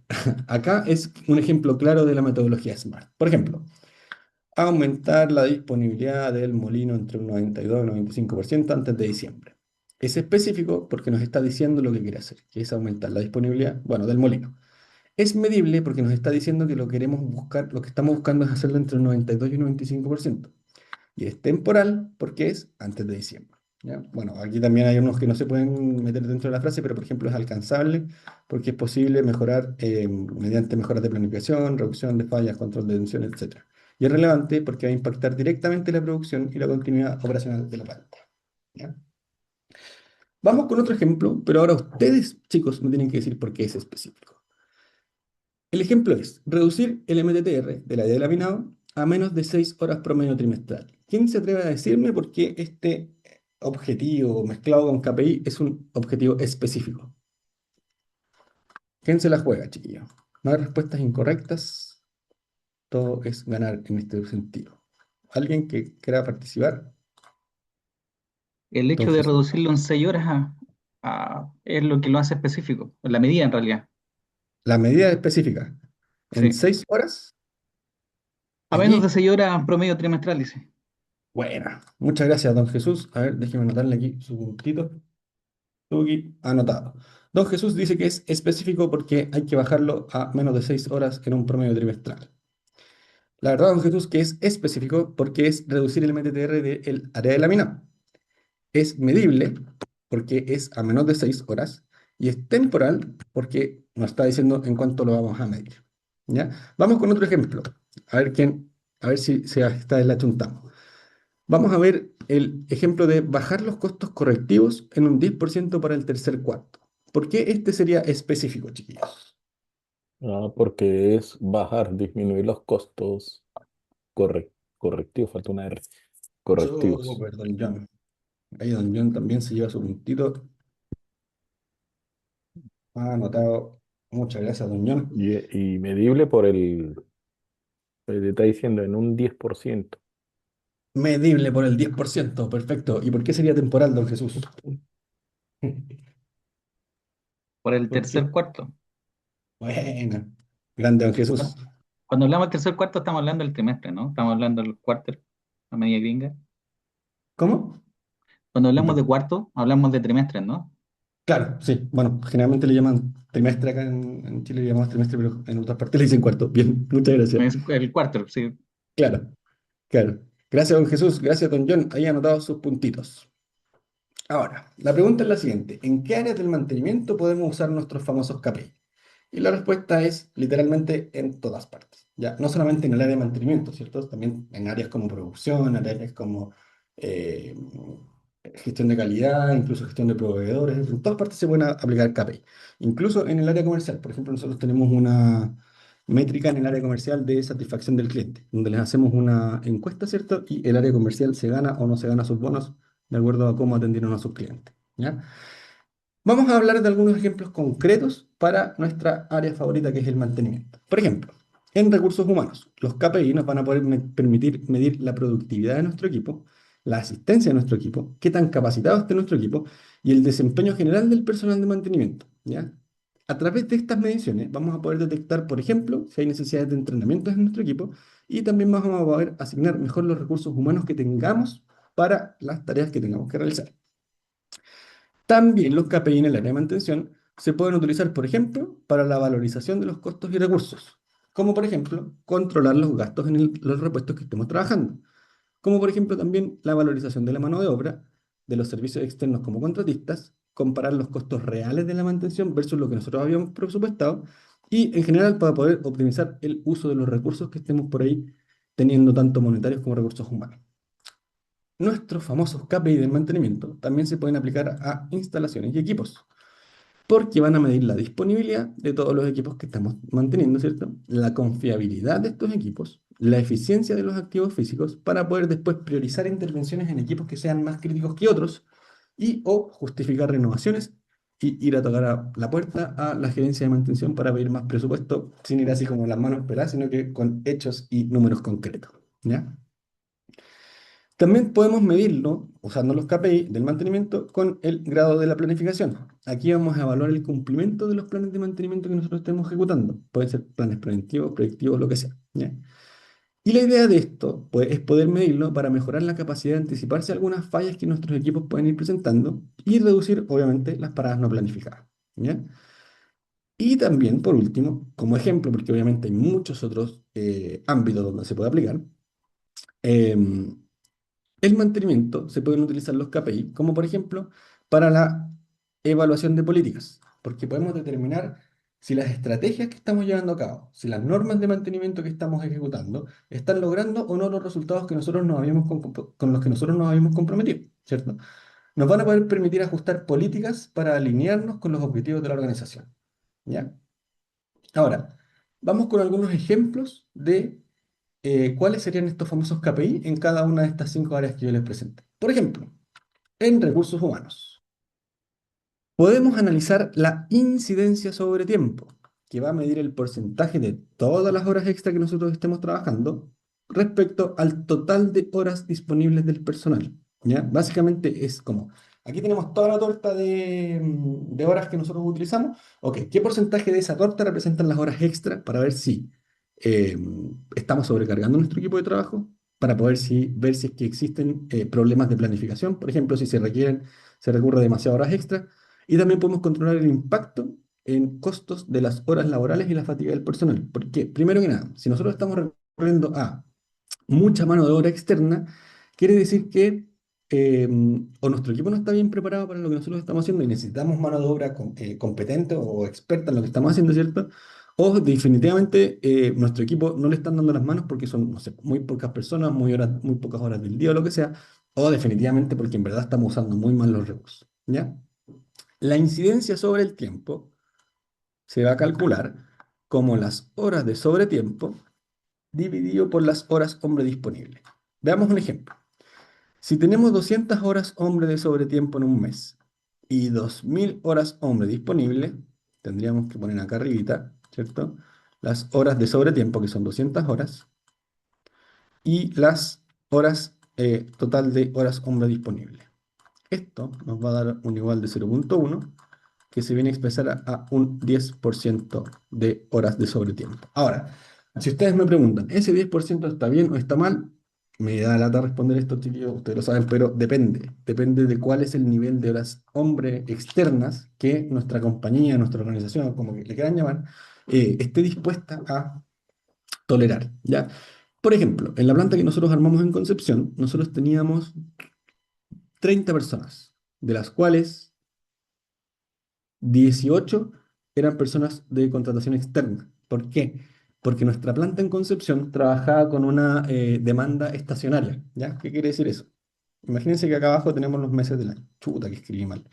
Acá es un ejemplo claro de la metodología SMART. Por ejemplo, aumentar la disponibilidad del molino entre un 92 y un 95% antes de diciembre. Es específico porque nos está diciendo lo que quiere hacer, que es aumentar la disponibilidad, bueno, del molino. Es medible porque nos está diciendo que lo queremos buscar, lo que estamos buscando es hacerlo entre un 92 y un 95%. Y es temporal porque es antes de diciembre. ¿Ya? Bueno, aquí también hay unos que no se pueden meter dentro de la frase, pero por ejemplo es alcanzable porque es posible mejorar mediante mejoras de planificación, reducción de fallas, control de tensión, etcétera. Y es relevante porque va a impactar directamente la producción y la continuidad operacional de la planta. ¿Ya? Vamos con otro ejemplo, pero ahora ustedes, chicos, me tienen que decir por qué es específico. El ejemplo es reducir el MTTR de la de laminado a menos de 6 horas promedio trimestral. ¿Quién se atreve a decirme por qué este objetivo mezclado con KPI es un objetivo específico? ¿Quién se la juega, chiquillo? No hay respuestas incorrectas, todo es ganar en este sentido. ¿Alguien que quiera participar? El Don hecho de Jesús. reducirlo en 6 horas es lo que lo hace específico, la medida en realidad. La medida específica. En Sí. 6 horas, A menos aquí, de 6 horas promedio trimestral, dice. buena. Muchas gracias, don Jesús. A ver, déjeme anotarle aquí su puntito. Tuki, anotado. Don Jesús dice que es específico porque hay que bajarlo a menos de 6 horas en un promedio trimestral. La verdad, don Jesús, que es específico porque es reducir el MTTR del área de lámina. Es medible porque es a menos de 6 horas. Y es temporal porque nos está diciendo en cuánto lo vamos a medir. ¿Ya? Vamos con otro ejemplo. A ver a ver si se está en la chuntamos. Vamos a ver el ejemplo de bajar los costos correctivos en un 10% para el tercer cuarto. ¿Por qué este sería específico, chiquillos? Porque es bajar, disminuir los costos correctivos, falta una R. Correctivos. Perdón, John. Ahí don John también se lleva su puntito. Ha anotado. Muchas gracias, don John. Y medible por te está diciendo en un 10%. Medible por el 10%. Perfecto. ¿Y por qué sería temporal, don Jesús? Por el ¿Por qué? tercer cuarto. Bueno. Grande, don Jesús. Cuando hablamos del tercer cuarto, estamos hablando del trimestre, ¿no? Estamos hablando del quarter, la media gringa. ¿Cómo? Cuando hablamos de Disculpe. cuarto, hablamos de trimestres, ¿no? Claro, sí. Bueno, generalmente le llaman trimestre acá en Chile, le llamamos trimestre, pero en otras partes le dicen cuarto. Bien, muchas gracias. Es el cuarto, sí. Claro, claro. Gracias, don Jesús. Gracias, don John. Ahí anotado sus puntitos. Ahora, la pregunta es la siguiente. ¿En qué áreas del mantenimiento podemos usar nuestros famosos KPI? Y la respuesta es literalmente en todas partes. Ya, no solamente en el área de mantenimiento, ¿cierto? También en áreas como producción, en áreas como eh, gestión de calidad, incluso gestión de proveedores. En todas partes se pueden aplicar KPI. Incluso en el área comercial. Por ejemplo, nosotros tenemos una métrica en el área comercial de satisfacción del cliente, donde les hacemos una encuesta, ¿cierto? Y el área comercial se gana o no se gana sus bonos de acuerdo a cómo atendieron a sus clientes. ¿Ya? Vamos a hablar de algunos ejemplos concretos para nuestra área favorita, que es el mantenimiento. Por ejemplo, en recursos humanos, los KPI nos van a poder permitir medir la productividad de nuestro equipo, la asistencia de nuestro equipo, qué tan capacitado esté nuestro equipo y el desempeño general del personal de mantenimiento, ¿ya? A través de estas mediciones vamos a poder detectar, por ejemplo, si hay necesidades de entrenamiento en nuestro equipo y también vamos a poder asignar mejor los recursos humanos que tengamos para las tareas que tengamos que realizar. También los KPI en el área de mantención se pueden utilizar, por ejemplo, para la valorización de los costos y recursos, como por ejemplo controlar los gastos en los repuestos que estemos trabajando, como por ejemplo también la valorización de la mano de obra, de los servicios externos como contratistas, comparar los costos reales de la mantención versus lo que nosotros habíamos presupuestado y en general para poder optimizar el uso de los recursos que estemos por ahí teniendo tanto monetarios como recursos humanos. Nuestros famosos KPI del mantenimiento también se pueden aplicar a instalaciones y equipos, porque van a medir la disponibilidad de todos los equipos que estamos manteniendo, ¿cierto? La confiabilidad de estos equipos, la eficiencia de los activos físicos, para poder después priorizar intervenciones en equipos que sean más críticos que otros y o justificar renovaciones y ir a tocar a la puerta a la gerencia de mantención para pedir más presupuesto sin ir así como las manos peladas, sino que con hechos y números concretos, ¿ya? También podemos medirlo usando los KPI del mantenimiento con el grado de la planificación. Aquí vamos a evaluar el cumplimiento de los planes de mantenimiento que nosotros estemos ejecutando. Pueden ser planes preventivos, predictivos, lo que sea, ¿ya? Y la idea de esto pues, es poder medirlo para mejorar la capacidad de anticiparse a algunas fallas que nuestros equipos pueden ir presentando y reducir, obviamente, las paradas no planificadas, ¿ya? Y también, por último, como ejemplo, porque obviamente hay muchos otros ámbitos donde se puede aplicar, em, el mantenimiento se pueden utilizar los KPI, como por ejemplo para la evaluación de políticas, porque podemos determinar si las estrategias que estamos llevando a cabo, si las normas de mantenimiento que estamos ejecutando, están logrando o no los resultados que nosotros nos habíamos con los que nosotros nos habíamos comprometido, ¿cierto? Nos van a poder permitir ajustar políticas para alinearnos con los objetivos de la organización, ¿ya? Ahora, vamos con algunos ejemplos de cuáles serían estos famosos KPI en cada una de estas 5 áreas que yo les presenté. Por ejemplo, en recursos humanos, podemos analizar la incidencia sobre tiempo, que va a medir el porcentaje de todas las horas extra que nosotros estemos trabajando respecto al total de horas disponibles del personal. ¿Ya? Básicamente es como, aquí tenemos toda la torta de horas que nosotros utilizamos. Ok, ¿qué porcentaje de esa torta representan las horas extra para ver si eh, estamos sobrecargando nuestro equipo de trabajo? Para poder ver si es que existen problemas de planificación, por ejemplo, si se recurre a demasiadas horas extra y también podemos controlar el impacto en costos de las horas laborales y la fatiga del personal. Porque, primero que nada, si nosotros estamos recurriendo a mucha mano de obra externa, quiere decir que o nuestro equipo no está bien preparado para lo que nosotros estamos haciendo y necesitamos mano de obra competente o experta en lo que estamos haciendo, ¿cierto? O definitivamente nuestro equipo no le están dando las manos porque son, no sé, muy pocas personas, muy pocas horas del día o lo que sea, o definitivamente porque en verdad estamos usando muy mal los recursos, ¿ya? La incidencia sobre el tiempo se va a calcular como las horas de sobretiempo dividido por las horas hombre disponible. Veamos un ejemplo. Si tenemos 200 horas hombre de sobretiempo en un mes y 2000 horas hombre disponible, tendríamos que poner acá arribita, ¿cierto? Las horas de sobretiempo, que son 200 horas, y las horas total de horas hombre disponible. Esto nos va a dar un igual de 0,1 que se viene a expresar a un 10% de horas de sobretiempo. Ahora, si ustedes me preguntan, ¿ese 10% está bien o está mal? Me da lata responder esto, chiquillos, ustedes lo saben, pero depende de cuál es el nivel de horas hombre externas que nuestra compañía, nuestra organización, como que le quieran llamar, esté dispuesta a tolerar, ¿ya? Por ejemplo, en la planta que nosotros armamos en Concepción, nosotros teníamos 30 personas, de las cuales 18 eran personas de contratación externa. ¿Por qué? Porque nuestra planta en Concepción trabajaba con una demanda estacionaria, ¿ya? ¿Qué quiere decir eso? Imagínense que acá abajo tenemos los meses del año. Chuta, que escribí mal.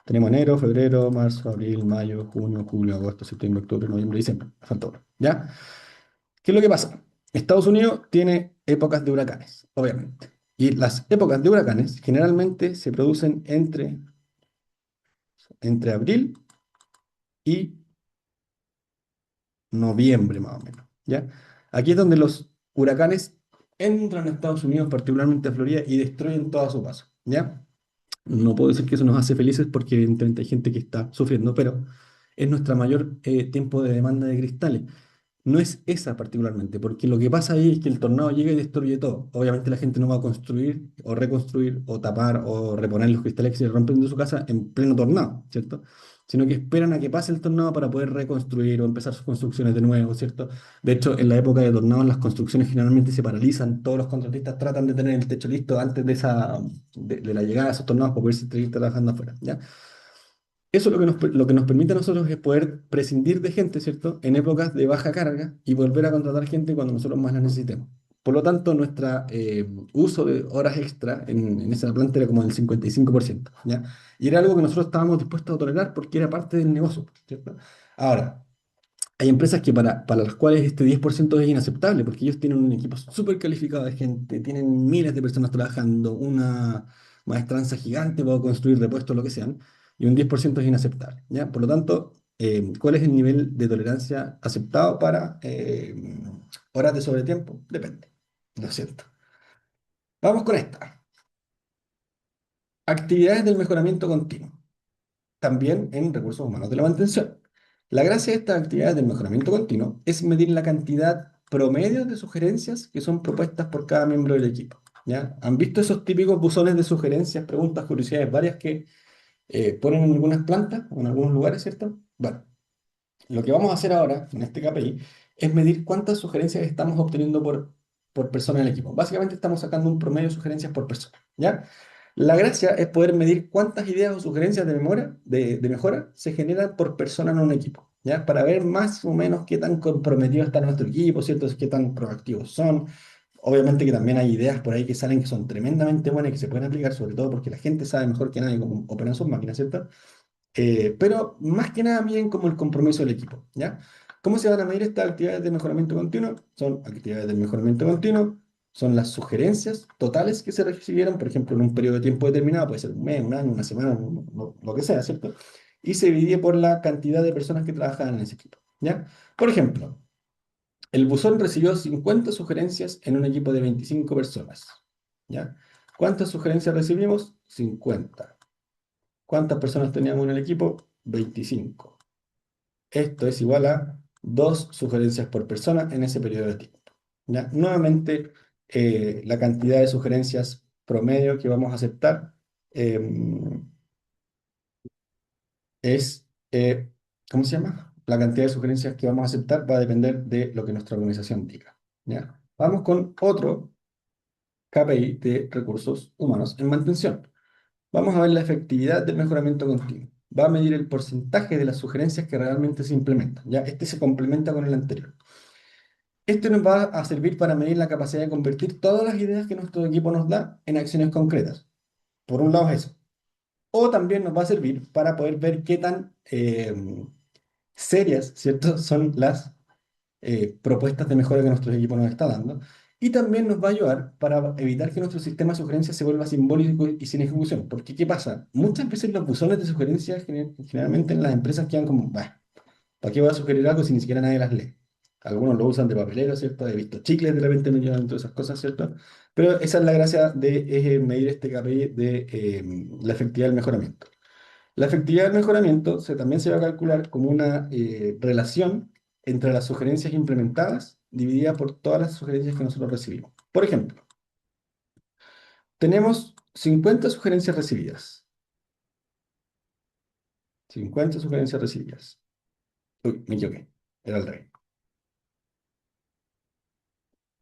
Tenemos enero, febrero, marzo, abril, mayo, junio, julio, agosto, septiembre, octubre, noviembre, diciembre. Me falta uno, ¿ya? ¿Qué es lo que pasa? Estados Unidos tiene épocas de huracanes, obviamente. Y las épocas de huracanes generalmente se producen entre abril y noviembre, más o menos, ¿ya? Aquí es donde los huracanes entran a Estados Unidos, particularmente a Florida, y destruyen todo a su paso, ¿ya? No puedo decir que eso nos hace felices porque evidentemente hay gente que está sufriendo, pero es nuestra mayor tiempo de demanda de cristales. No es esa particularmente, porque lo que pasa ahí es que el tornado llega y destruye todo. Obviamente la gente no va a construir o reconstruir o tapar o reponer los cristales que se rompen de su casa en pleno tornado, ¿cierto? Sino que esperan a que pase el tornado para poder reconstruir o empezar sus construcciones de nuevo, ¿cierto? De hecho, en la época de tornados las construcciones generalmente se paralizan, todos los contratistas tratan de tener el techo listo antes de la llegada de esos tornados para poder seguir trabajando afuera, ¿ya? Eso lo que nos permite a nosotros es poder prescindir de gente, ¿cierto? En épocas de baja carga y volver a contratar gente cuando nosotros más la necesitemos. Por lo tanto, nuestro uso de horas extra en esa planta era como del 55%, ¿ya? Y era algo que nosotros estábamos dispuestos a tolerar porque era parte del negocio, ¿cierto? Ahora, hay empresas que para las cuales este 10% es inaceptable, porque ellos tienen un equipo súper calificado de gente, tienen miles de personas trabajando, una maestranza gigante para construir repuestos, lo que sean, y un 10% es inaceptable, ¿ya? Por lo tanto, ¿cuál es el nivel de tolerancia aceptado para horas de sobretiempo? Depende, ¿no es cierto? Vamos con esta. Actividades del mejoramiento continuo, también en recursos humanos de la mantención. La gracia de estas actividades del mejoramiento continuo es medir la cantidad promedio de sugerencias que son propuestas por cada miembro del equipo, ¿ya? ¿Han visto esos típicos buzones de sugerencias, preguntas, curiosidades varias que ponen en algunas plantas o en algunos lugares, ¿cierto? Bueno, lo que vamos a hacer ahora en este KPI es medir cuántas sugerencias estamos obteniendo por persona en el equipo. Básicamente estamos sacando un promedio de sugerencias por persona, ¿ya? La gracia es poder medir cuántas ideas o sugerencias de mejora se generan por persona en un equipo, ¿ya? Para ver más o menos qué tan comprometido está nuestro equipo, ¿cierto? Qué tan proactivos son. Obviamente que también hay ideas por ahí que salen que son tremendamente buenas y que se pueden aplicar, sobre todo porque la gente sabe mejor que nadie cómo operan sus máquinas, ¿cierto? Pero más que nada miden como el compromiso del equipo, ¿ya? ¿Cómo se van a medir estas actividades de mejoramiento continuo? Son actividades del mejoramiento continuo, son las sugerencias totales que se recibieron, por ejemplo, en un periodo de tiempo determinado, puede ser un mes, un año, una semana, lo que sea, ¿cierto? Y se divide por la cantidad de personas que trabajan en ese equipo, ¿ya? Por ejemplo, el buzón recibió 50 sugerencias en un equipo de 25 personas, ¿ya? ¿Cuántas sugerencias recibimos? 50. ¿Cuántas personas teníamos en el equipo? 25. Esto es igual a 2 sugerencias por persona en ese periodo de tiempo, ¿ya? Nuevamente, la cantidad de sugerencias promedio que vamos a aceptar es, ¿cómo se llama? La cantidad de sugerencias que vamos a aceptar va a depender de lo que nuestra organización diga, ¿ya? Vamos con otro KPI de recursos humanos en mantención. Vamos a ver la efectividad del mejoramiento continuo. Va a medir el porcentaje de las sugerencias que realmente se implementan. ¿Ya? Este se complementa con el anterior. Este nos va a servir para medir la capacidad de convertir todas las ideas que nuestro equipo nos da en acciones concretas. Por un lado es eso. O también nos va a servir para poder ver qué tan serias, ¿cierto? son las propuestas de mejora que nuestro equipo nos está dando. Y también nos va a ayudar para evitar que nuestro sistema de sugerencias se vuelva simbólico y sin ejecución. Porque, ¿qué pasa? Muchas veces los buzones de sugerencias generalmente en las empresas quedan como, bah, ¿para qué voy a sugerir algo si ni siquiera nadie las lee? Algunos lo usan de papelero, ¿cierto? He visto chicles de repente me llevan todas esas cosas, ¿cierto? Pero esa es la gracia de medir este KPI de la efectividad del mejoramiento. La efectividad del mejoramiento también se va a calcular como una relación entre las sugerencias implementadas dividida por todas las sugerencias que nosotros recibimos. Por ejemplo, tenemos 50 sugerencias recibidas. 50 sugerencias recibidas. Uy, me equivoqué. Era el rey.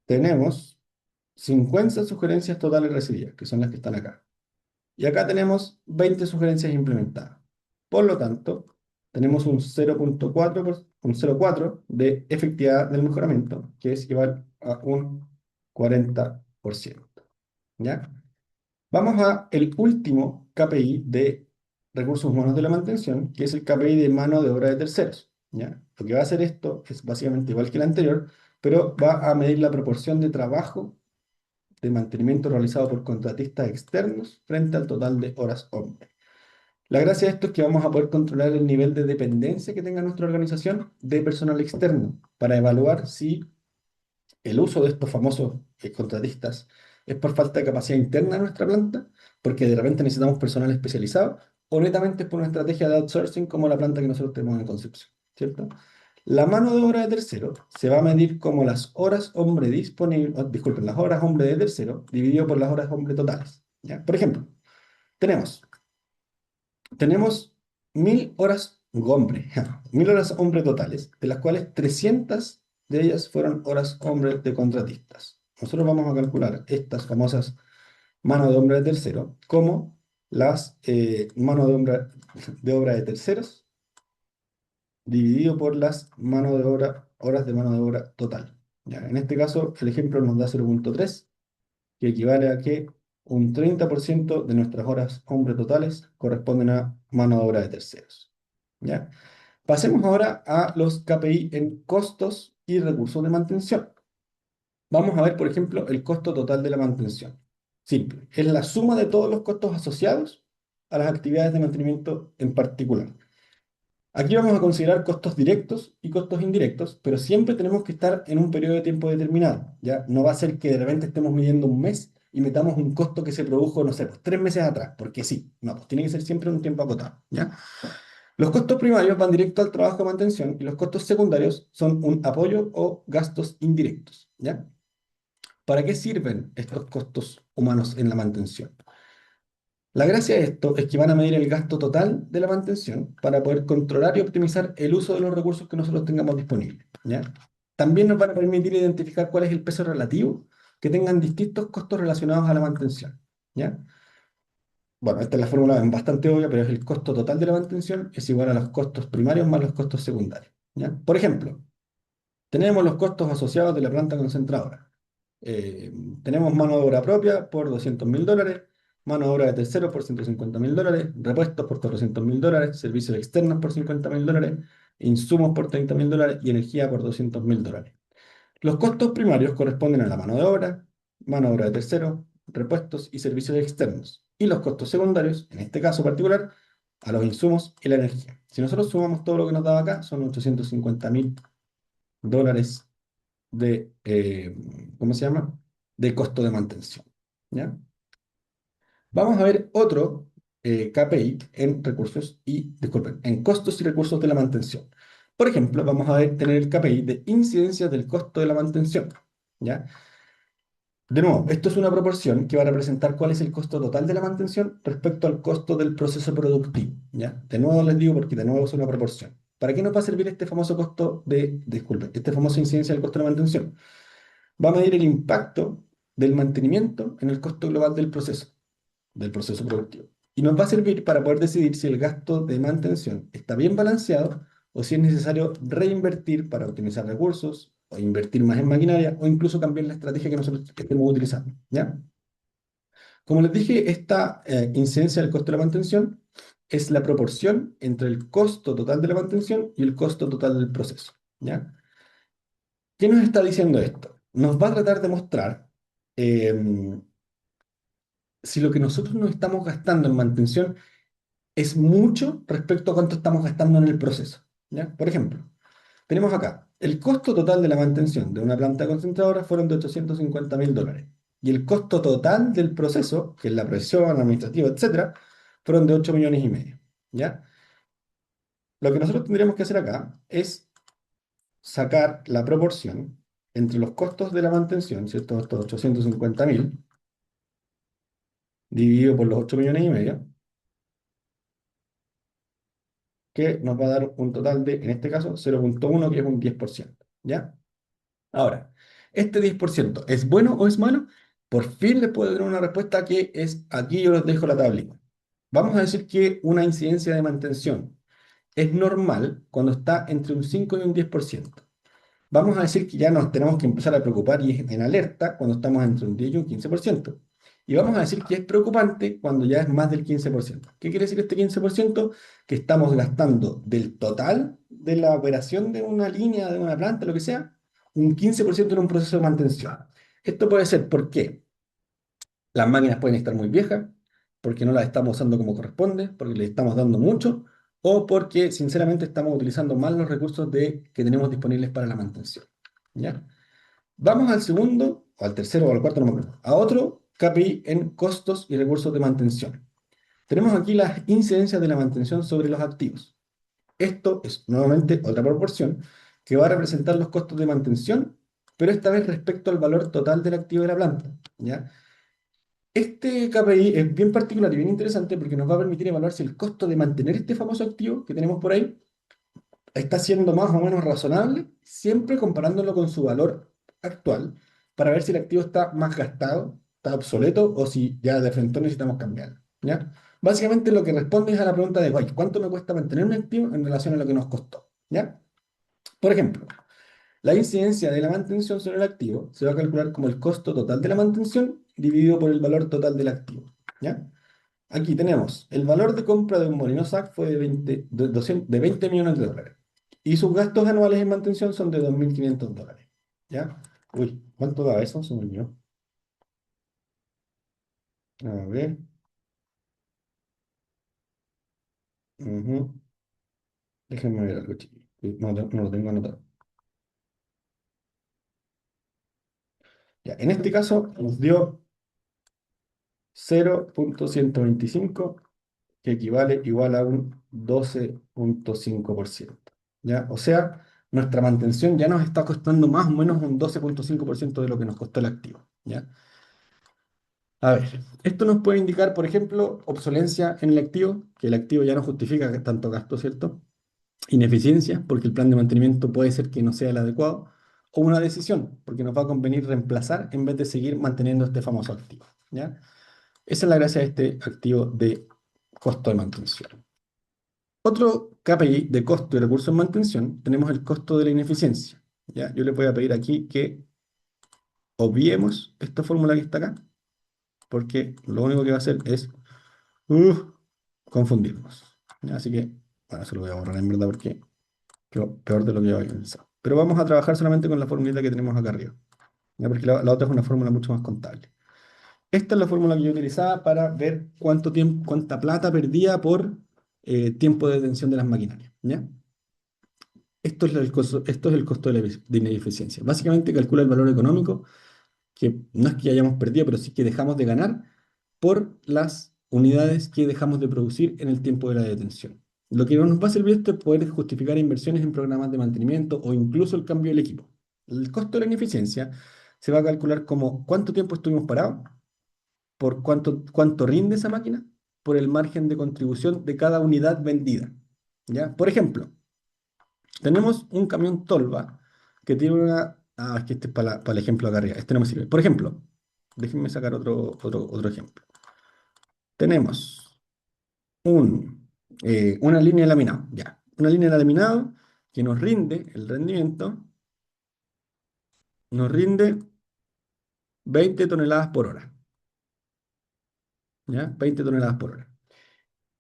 Tenemos 50 sugerencias totales recibidas, que son las que están acá. Y acá tenemos 20 sugerencias implementadas. Por lo tanto, tenemos un 0,4 un 0,4 de efectividad del mejoramiento, que es igual a un 40%. ¿Ya? Vamos a el último KPI de recursos humanos de la mantención, que es el KPI de mano de obra de terceros. ¿Ya? Lo que va a hacer esto es básicamente igual que el anterior, pero va a medir la proporción de trabajo de mantenimiento realizado por contratistas externos frente al total de horas hombre. La gracia de esto es que vamos a poder controlar el nivel de dependencia que tenga nuestra organización de personal externo para evaluar si el uso de estos famosos contratistas es por falta de capacidad interna de nuestra planta, porque de repente necesitamos personal especializado, o netamente es por una estrategia de outsourcing como la planta que nosotros tenemos en Concepción, ¿cierto? La mano de obra de tercero se va a medir como las horas hombre disponibles, disculpen, las horas hombre de tercero dividido por las horas hombre totales, ¿ya? Por ejemplo, tenemos, tenemos 1000 horas hombre, 1000 horas hombre totales, de las cuales 300 de ellas fueron horas hombre de contratistas. Nosotros vamos a calcular estas famosas manos de obra de tercero como las manos de obra de terceros dividido por las mano de obra, horas de mano de obra total. ¿Ya? En este caso, el ejemplo nos da 0,3, que equivale a que un 30% de nuestras horas hombre totales corresponden a mano de obra de terceros. ¿Ya? Pasemos ahora a los KPI en costos y recursos de mantención. Vamos a ver, por ejemplo, el costo total de la mantención. Simple, es la suma de todos los costos asociados a las actividades de mantenimiento en particular. Aquí vamos a considerar costos directos y costos indirectos, pero siempre tenemos que estar en un periodo de tiempo determinado, ¿ya? No va a ser que de repente estemos midiendo un mes y metamos un costo que se produjo, no sé, pues 3 meses atrás, porque sí, no, pues tiene que ser siempre en un tiempo acotado, ¿ya? Los costos primarios van directo al trabajo de mantención y los costos secundarios son un apoyo o gastos indirectos, ¿ya? ¿Para qué sirven estos costos humanos en la mantención? La gracia de esto es que van a medir el gasto total de la mantención para poder controlar y optimizar el uso de los recursos que nosotros tengamos disponibles, ¿ya? También nos van a permitir identificar cuál es el peso relativo que tengan distintos costos relacionados a la mantención, ¿ya? Bueno, esta es la fórmula bastante obvia, pero es el costo total de la mantención es igual a los costos primarios más los costos secundarios, ¿ya? Por ejemplo, tenemos los costos asociados de la planta concentradora. Eh, Tenemos mano de obra propia por $200.000, mano de obra de terceros por $150.000, repuestos por $400.000, servicios externos por $50.000, insumos por $30.000 y energía por $200.000. Los costos primarios corresponden a la mano de obra de terceros, repuestos y servicios externos. Y los costos secundarios, en este caso particular, a los insumos y la energía. Si nosotros sumamos todo lo que nos daba acá, son $850.000 de, ¿cómo se llama? De costo de mantención. ¿Ya? Vamos a ver otro KPI en recursos y, disculpen, en costos y recursos de la mantención. Por ejemplo, vamos a tener el KPI de incidencia del costo de la mantención. ¿Ya? De nuevo, esto es una proporción que va a representar cuál es el costo total de la mantención respecto al costo del proceso productivo. ¿Ya? De nuevo les digo porque de nuevo es una proporción. ¿Para qué nos va a servir este famoso costo de, disculpen, este famoso incidencia del costo de la mantención? Va a medir el impacto del mantenimiento en el costo global del proceso productivo. Y nos va a servir para poder decidir si el gasto de mantención está bien balanceado o si es necesario reinvertir para optimizar recursos, o invertir más en maquinaria, o incluso cambiar la estrategia que nosotros estemos utilizando, ¿ya? Como les dije, esta incidencia del costo de la mantención es la proporción entre el costo total de la mantención y el costo total del proceso, ¿ya? ¿Qué nos está diciendo esto? Nos va a tratar de mostrar em, si lo que nosotros nos estamos gastando en mantención es mucho respecto a cuánto estamos gastando en el proceso, ¿ya? Por ejemplo, tenemos acá, el costo total de la mantención de una planta concentradora fueron de $850.000 y el costo total del proceso, que es la presión administrativa, etcétera, fueron de 8,5 millones, ¿ya? Lo que nosotros tendríamos que hacer acá es sacar la proporción entre los costos de la mantención, ¿cierto? Estos 850.000, dividido por los 8,5 millones, que nos va a dar un total de, en este caso, 0,1, que es un 10%. ¿Ya? Ahora, ¿este 10% es bueno o es malo? Por fin les puedo dar una respuesta que es, aquí yo les dejo la tablita. Vamos a decir que una incidencia de mantención es normal cuando está entre un 5 y un 10%. Vamos a decir que ya nos tenemos que empezar a preocupar y es en alerta cuando estamos entre un 10 y un 15%. Y vamos a decir que es preocupante cuando ya es más del 15%. ¿Qué quiere decir este 15%? Que estamos gastando del total de la operación de una línea, de una planta, lo que sea, un 15% en un proceso de mantención. Esto puede ser porque las máquinas pueden estar muy viejas, porque no las estamos usando como corresponde, porque le estamos dando mucho, o porque sinceramente estamos utilizando mal los recursos que tenemos disponibles para la mantención. ¿Ya? Vamos al segundo, o al tercero, o al cuarto, no me acuerdo, a otro KPI en costos y recursos de mantención. Tenemos aquí las incidencias de la mantención sobre los activos. Esto es nuevamente otra proporción que va a representar los costos de mantención, pero esta vez respecto al valor total del activo de la planta. ¿Ya? Este KPI es bien particular y bien interesante porque nos va a permitir evaluar si el costo de mantener este famoso activo que tenemos por ahí está siendo más o menos razonable, siempre comparándolo con su valor actual, para ver si el activo está más gastado, está obsoleto o si ya de frente necesitamos cambiarlo. ¿Ya? Básicamente lo que responde es a la pregunta de, oye, ¿cuánto me cuesta mantener un activo en relación a lo que nos costó? ¿Ya? Por ejemplo, la incidencia de la mantención sobre el activo se va a calcular como el costo total de la mantención dividido por el valor total del activo. ¿Ya? Aquí tenemos el valor de compra de un molino SAC fue de 20 millones de dólares. Y sus gastos anuales en mantención son de 2.500 dólares. ¿Ya? Uy, ¿cuánto da eso? Se me olvidó. A ver. Ujú. Déjenme ver algo, chiquillo. No, no lo tengo anotado. Ya, en este caso nos dio 0,125, que equivale igual a un 12,5%. ¿Ya? O sea, nuestra mantención ya nos está costando más o menos un 12,5% de lo que nos costó el activo. ¿Ya? A ver, esto nos puede indicar, por ejemplo, obsolencia en el activo, que el activo ya no justifica tanto gasto, ¿cierto? Ineficiencia, porque el plan de mantenimiento puede ser que no sea el adecuado, o una decisión, porque nos va a convenir reemplazar en vez de seguir manteniendo este famoso activo. ¿Ya? Esa es la gracia de este activo de costo de mantención. Otro KPI de costo y recursos en mantención, tenemos el costo de la ineficiencia. ¿Ya? Yo le voy a pedir aquí que obviemos esta fórmula que está acá, porque lo único que va a hacer es confundirnos. ¿Ya? Así que, bueno, se lo voy a borrar en verdad porque quedó peor de lo que yo había pensado. Pero vamos a trabajar solamente con la formulita que tenemos acá arriba. ¿Ya? Porque la otra es una fórmula mucho más contable. Esta es la fórmula que yo utilizaba para ver cuánto tiempo, cuánta plata perdía por tiempo de detención de las maquinarias. ¿Ya? Esto es el costo de ineficiencia. Básicamente calcula el valor económico que no es que hayamos perdido, pero sí que dejamos de ganar por las unidades que dejamos de producir en el tiempo de la detención. Lo que nos va a servir esto es poder justificar inversiones en programas de mantenimiento o incluso el cambio del equipo. El costo de la ineficiencia se va a calcular como cuánto tiempo estuvimos parados, por cuánto rinde esa máquina, por el margen de contribución de cada unidad vendida. ¿Ya? Por ejemplo, tenemos un camión Tolva que tiene una... Ah, es que este es para el ejemplo de acá arriba. Este no me sirve. Por ejemplo, déjenme sacar otro ejemplo. Tenemos una línea de laminado, ya. Una línea de laminado que nos rinde el rendimiento, nos rinde 20 toneladas por hora, ¿ya? 20 toneladas por hora.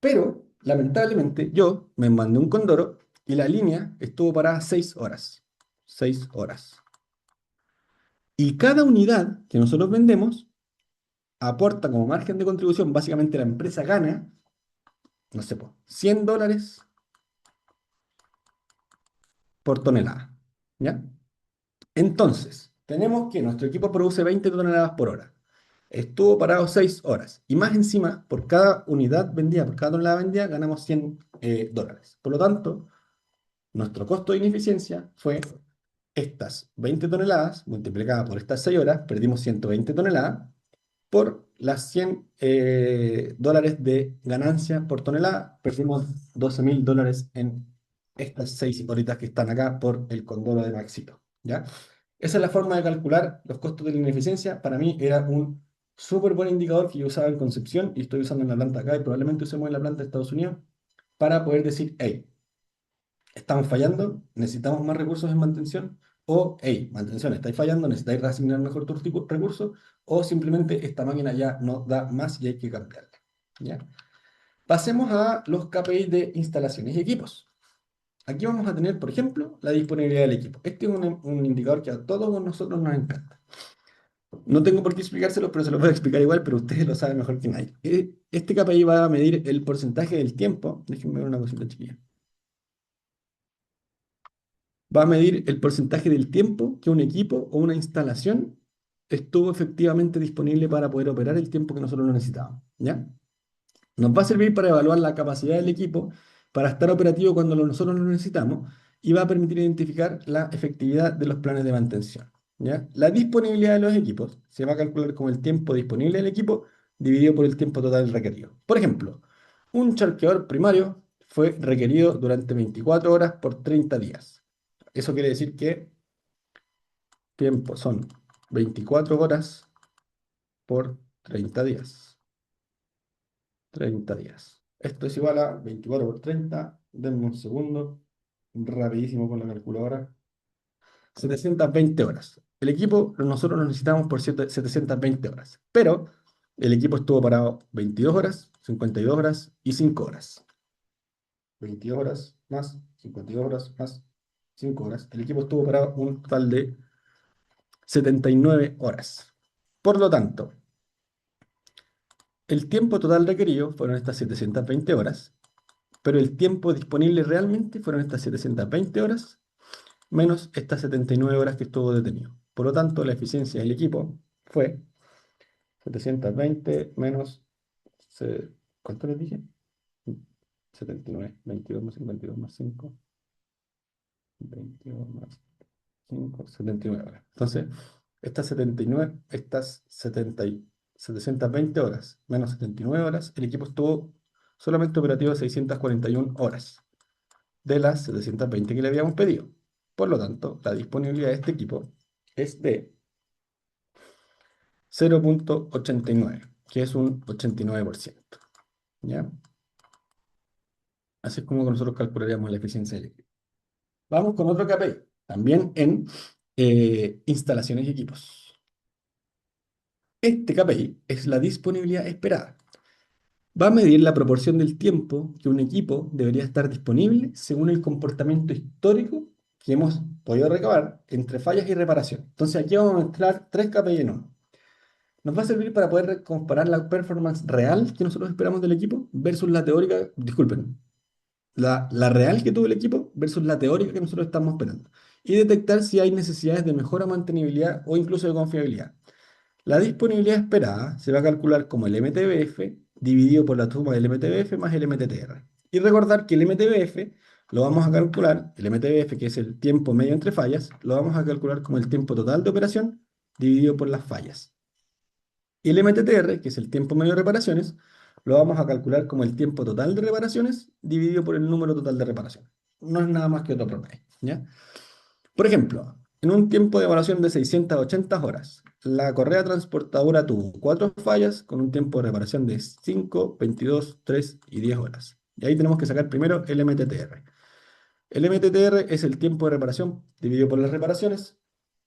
Pero, lamentablemente, yo me mandé un Condoro y la línea estuvo parada 6 horas. 6 horas. Y cada unidad que nosotros vendemos aporta como margen de contribución, básicamente la empresa gana, no sé, po, $100 por tonelada. ¿Ya? Entonces, tenemos que nuestro equipo produce 20 toneladas por hora. Estuvo parado 6 horas. Y más encima, por cada unidad vendida, por cada tonelada vendida, ganamos $100. Por lo tanto, nuestro costo de ineficiencia fue estas 20 toneladas multiplicadas por estas 6 horas, perdimos 120 toneladas por las 100 dólares de ganancia por tonelada, perdimos $12.000 en estas 6 horitas que están acá por el condoro de Maxito, ¿ya? Esa es la forma de calcular los costos de la ineficiencia. Para mí era un súper buen indicador que yo usaba en Concepción y estoy usando en la planta acá y probablemente usemos en la planta de Estados Unidos para poder decir, hey, estamos fallando, necesitamos más recursos en mantención, o, hey, mantención, estáis fallando, necesitáis reasignar mejor tus recursos, o simplemente esta máquina ya no da más y hay que cambiarla. ¿Ya? Pasemos a los KPIs de instalaciones y equipos. Aquí vamos a tener, por ejemplo, la disponibilidad del equipo. Este es un indicador que a todos nosotros nos encanta. No tengo por qué explicárselo, pero se lo voy a explicar igual, pero ustedes lo saben mejor que nadie. Este KPI va a medir el porcentaje del tiempo. Déjenme ver una cosita chiquilla. Va a medir el porcentaje del tiempo que un equipo o una instalación estuvo efectivamente disponible para poder operar el tiempo que nosotros lo necesitábamos, ¿ya? Nos va a servir para evaluar la capacidad del equipo para estar operativo cuando nosotros lo necesitamos y va a permitir identificar la efectividad de los planes de mantención, ¿ya? La disponibilidad de los equipos se va a calcular como el tiempo disponible del equipo dividido por el tiempo total requerido. Por ejemplo, un charqueador primario fue requerido durante 24 horas por 30 días. Eso quiere decir que tiempo son 24 horas por 30 días. 30 días. Esto es igual a 24 por 30. Denme un segundo. Rapidísimo con la calculadora. 720 horas. El equipo nosotros lo necesitamos por 720 horas. Pero el equipo estuvo parado 22 horas, 52 horas y 5 horas. 22 horas más 52 horas más 5 horas. El equipo estuvo parado un total de 79 horas. Por lo tanto, el tiempo total requerido fueron estas 720 horas, pero el tiempo disponible realmente fueron estas 720 horas menos estas 79 horas que estuvo detenido. Por lo tanto, la eficiencia del equipo fue 720 menos, ¿cuánto les dije? 79, 22 más 52 más 5, 22 más 5, 79 horas. Entonces, estas 79, estas 720 horas menos 79 horas, el equipo estuvo solamente operativo 641 horas de las 720 que le habíamos pedido. Por lo tanto, la disponibilidad de este equipo es de 0.89, que es un 89%. ¿Ya? Así es como nosotros calcularíamos la eficiencia del equipo. Vamos con otro KPI, también en instalaciones y equipos. Este KPI es la disponibilidad esperada. Va a medir la proporción del tiempo que un equipo debería estar disponible según el comportamiento histórico que hemos podido recabar entre fallas y reparación. Entonces aquí vamos a mezclar tres KPI en uno. Nos va a servir para poder comparar la performance real que nosotros esperamos del equipo versus la teórica, disculpen, la real que tuvo el equipo versus la teórica que nosotros estamos esperando. Y detectar si hay necesidades de mejora, mantenibilidad o incluso de confiabilidad. La disponibilidad esperada se va a calcular como el MTBF dividido por la suma del MTBF más el MTTR. Y recordar que el MTBF lo vamos a calcular, el MTBF que es el tiempo medio entre fallas, lo vamos a calcular como el tiempo total de operación dividido por las fallas. Y el MTTR, que es el tiempo medio de reparaciones, lo vamos a calcular como el tiempo total de reparaciones dividido por el número total de reparaciones. No es nada más que otro promedio, ¿ya? Por ejemplo, en un tiempo de evaluación de 680 horas, la correa transportadora tuvo 4 fallas con un tiempo de reparación de 5, 22, 3 y 10 horas. Y ahí tenemos que sacar primero el MTTR. El MTTR es el tiempo de reparación dividido por las reparaciones.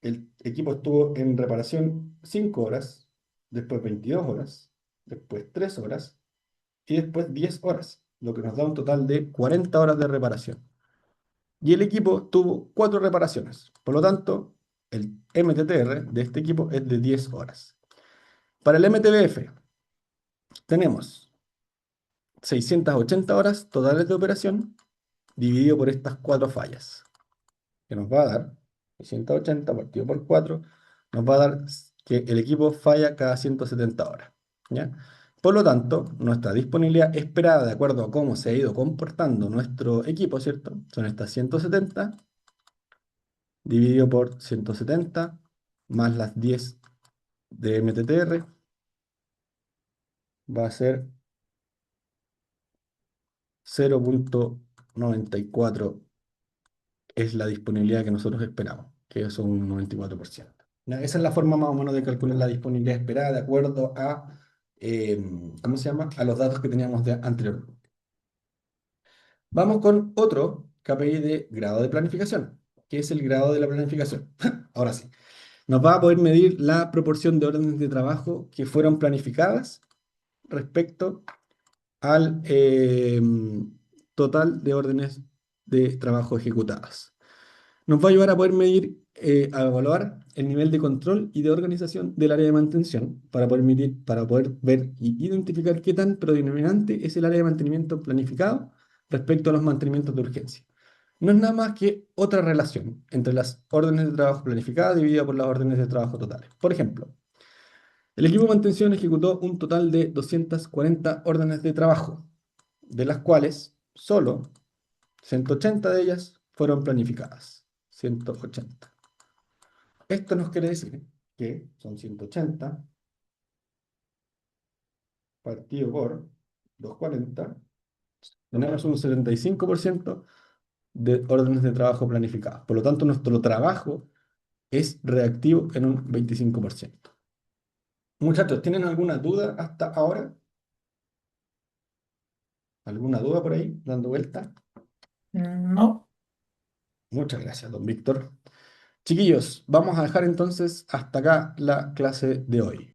El equipo estuvo en reparación 5 horas, después 22 horas, después 3 horas y después 10 horas, lo que nos da un total de 40 horas de reparación. Y el equipo tuvo 4 reparaciones. Por lo tanto, el MTTR de este equipo es de 10 horas. Para el MTBF tenemos 680 horas totales de operación dividido por estas 4 fallas, que nos va a dar 680 partido por 4, nos va a dar que el equipo falla cada 170 horas, ¿ya? Por lo tanto, nuestra disponibilidad esperada, de acuerdo a cómo se ha ido comportando nuestro equipo, ¿cierto? Son estas 170 dividido por 170 más las 10 de MTTR va a ser 0,94 es la disponibilidad que nosotros esperamos, que es un 94%. ¿Ya? Esa es la forma más o menos de calcular la disponibilidad esperada de acuerdo a, ¿cómo se llama? A los datos que teníamos de anteriormente. Vamos con otro KPI de grado de planificación, que es el grado de la planificación. Ahora sí, nos va a poder medir la proporción de órdenes de trabajo que fueron planificadas respecto al total de órdenes de trabajo ejecutadas. Nos va a ayudar a poder medir, a evaluar el nivel de control y de organización del área de mantención para poder ver y identificar qué tan predominante es el área de mantenimiento planificado respecto a los mantenimientos de urgencia. No es nada más que otra relación entre las órdenes de trabajo planificadas dividida por las órdenes de trabajo totales. Por ejemplo, el equipo de mantención ejecutó un total de 240 órdenes de trabajo, de las cuales solo 180 de ellas fueron planificadas. 180. Esto nos quiere decir que son 180 partido por 240. Tenemos un 75% de órdenes de trabajo planificadas. Por lo tanto, nuestro trabajo es reactivo en un 25%. Muchachos, ¿tienen alguna duda hasta ahora? ¿Alguna duda por ahí dando vuelta? No. Muchas gracias, don Víctor. Chiquillos, vamos a dejar entonces hasta acá la clase de hoy.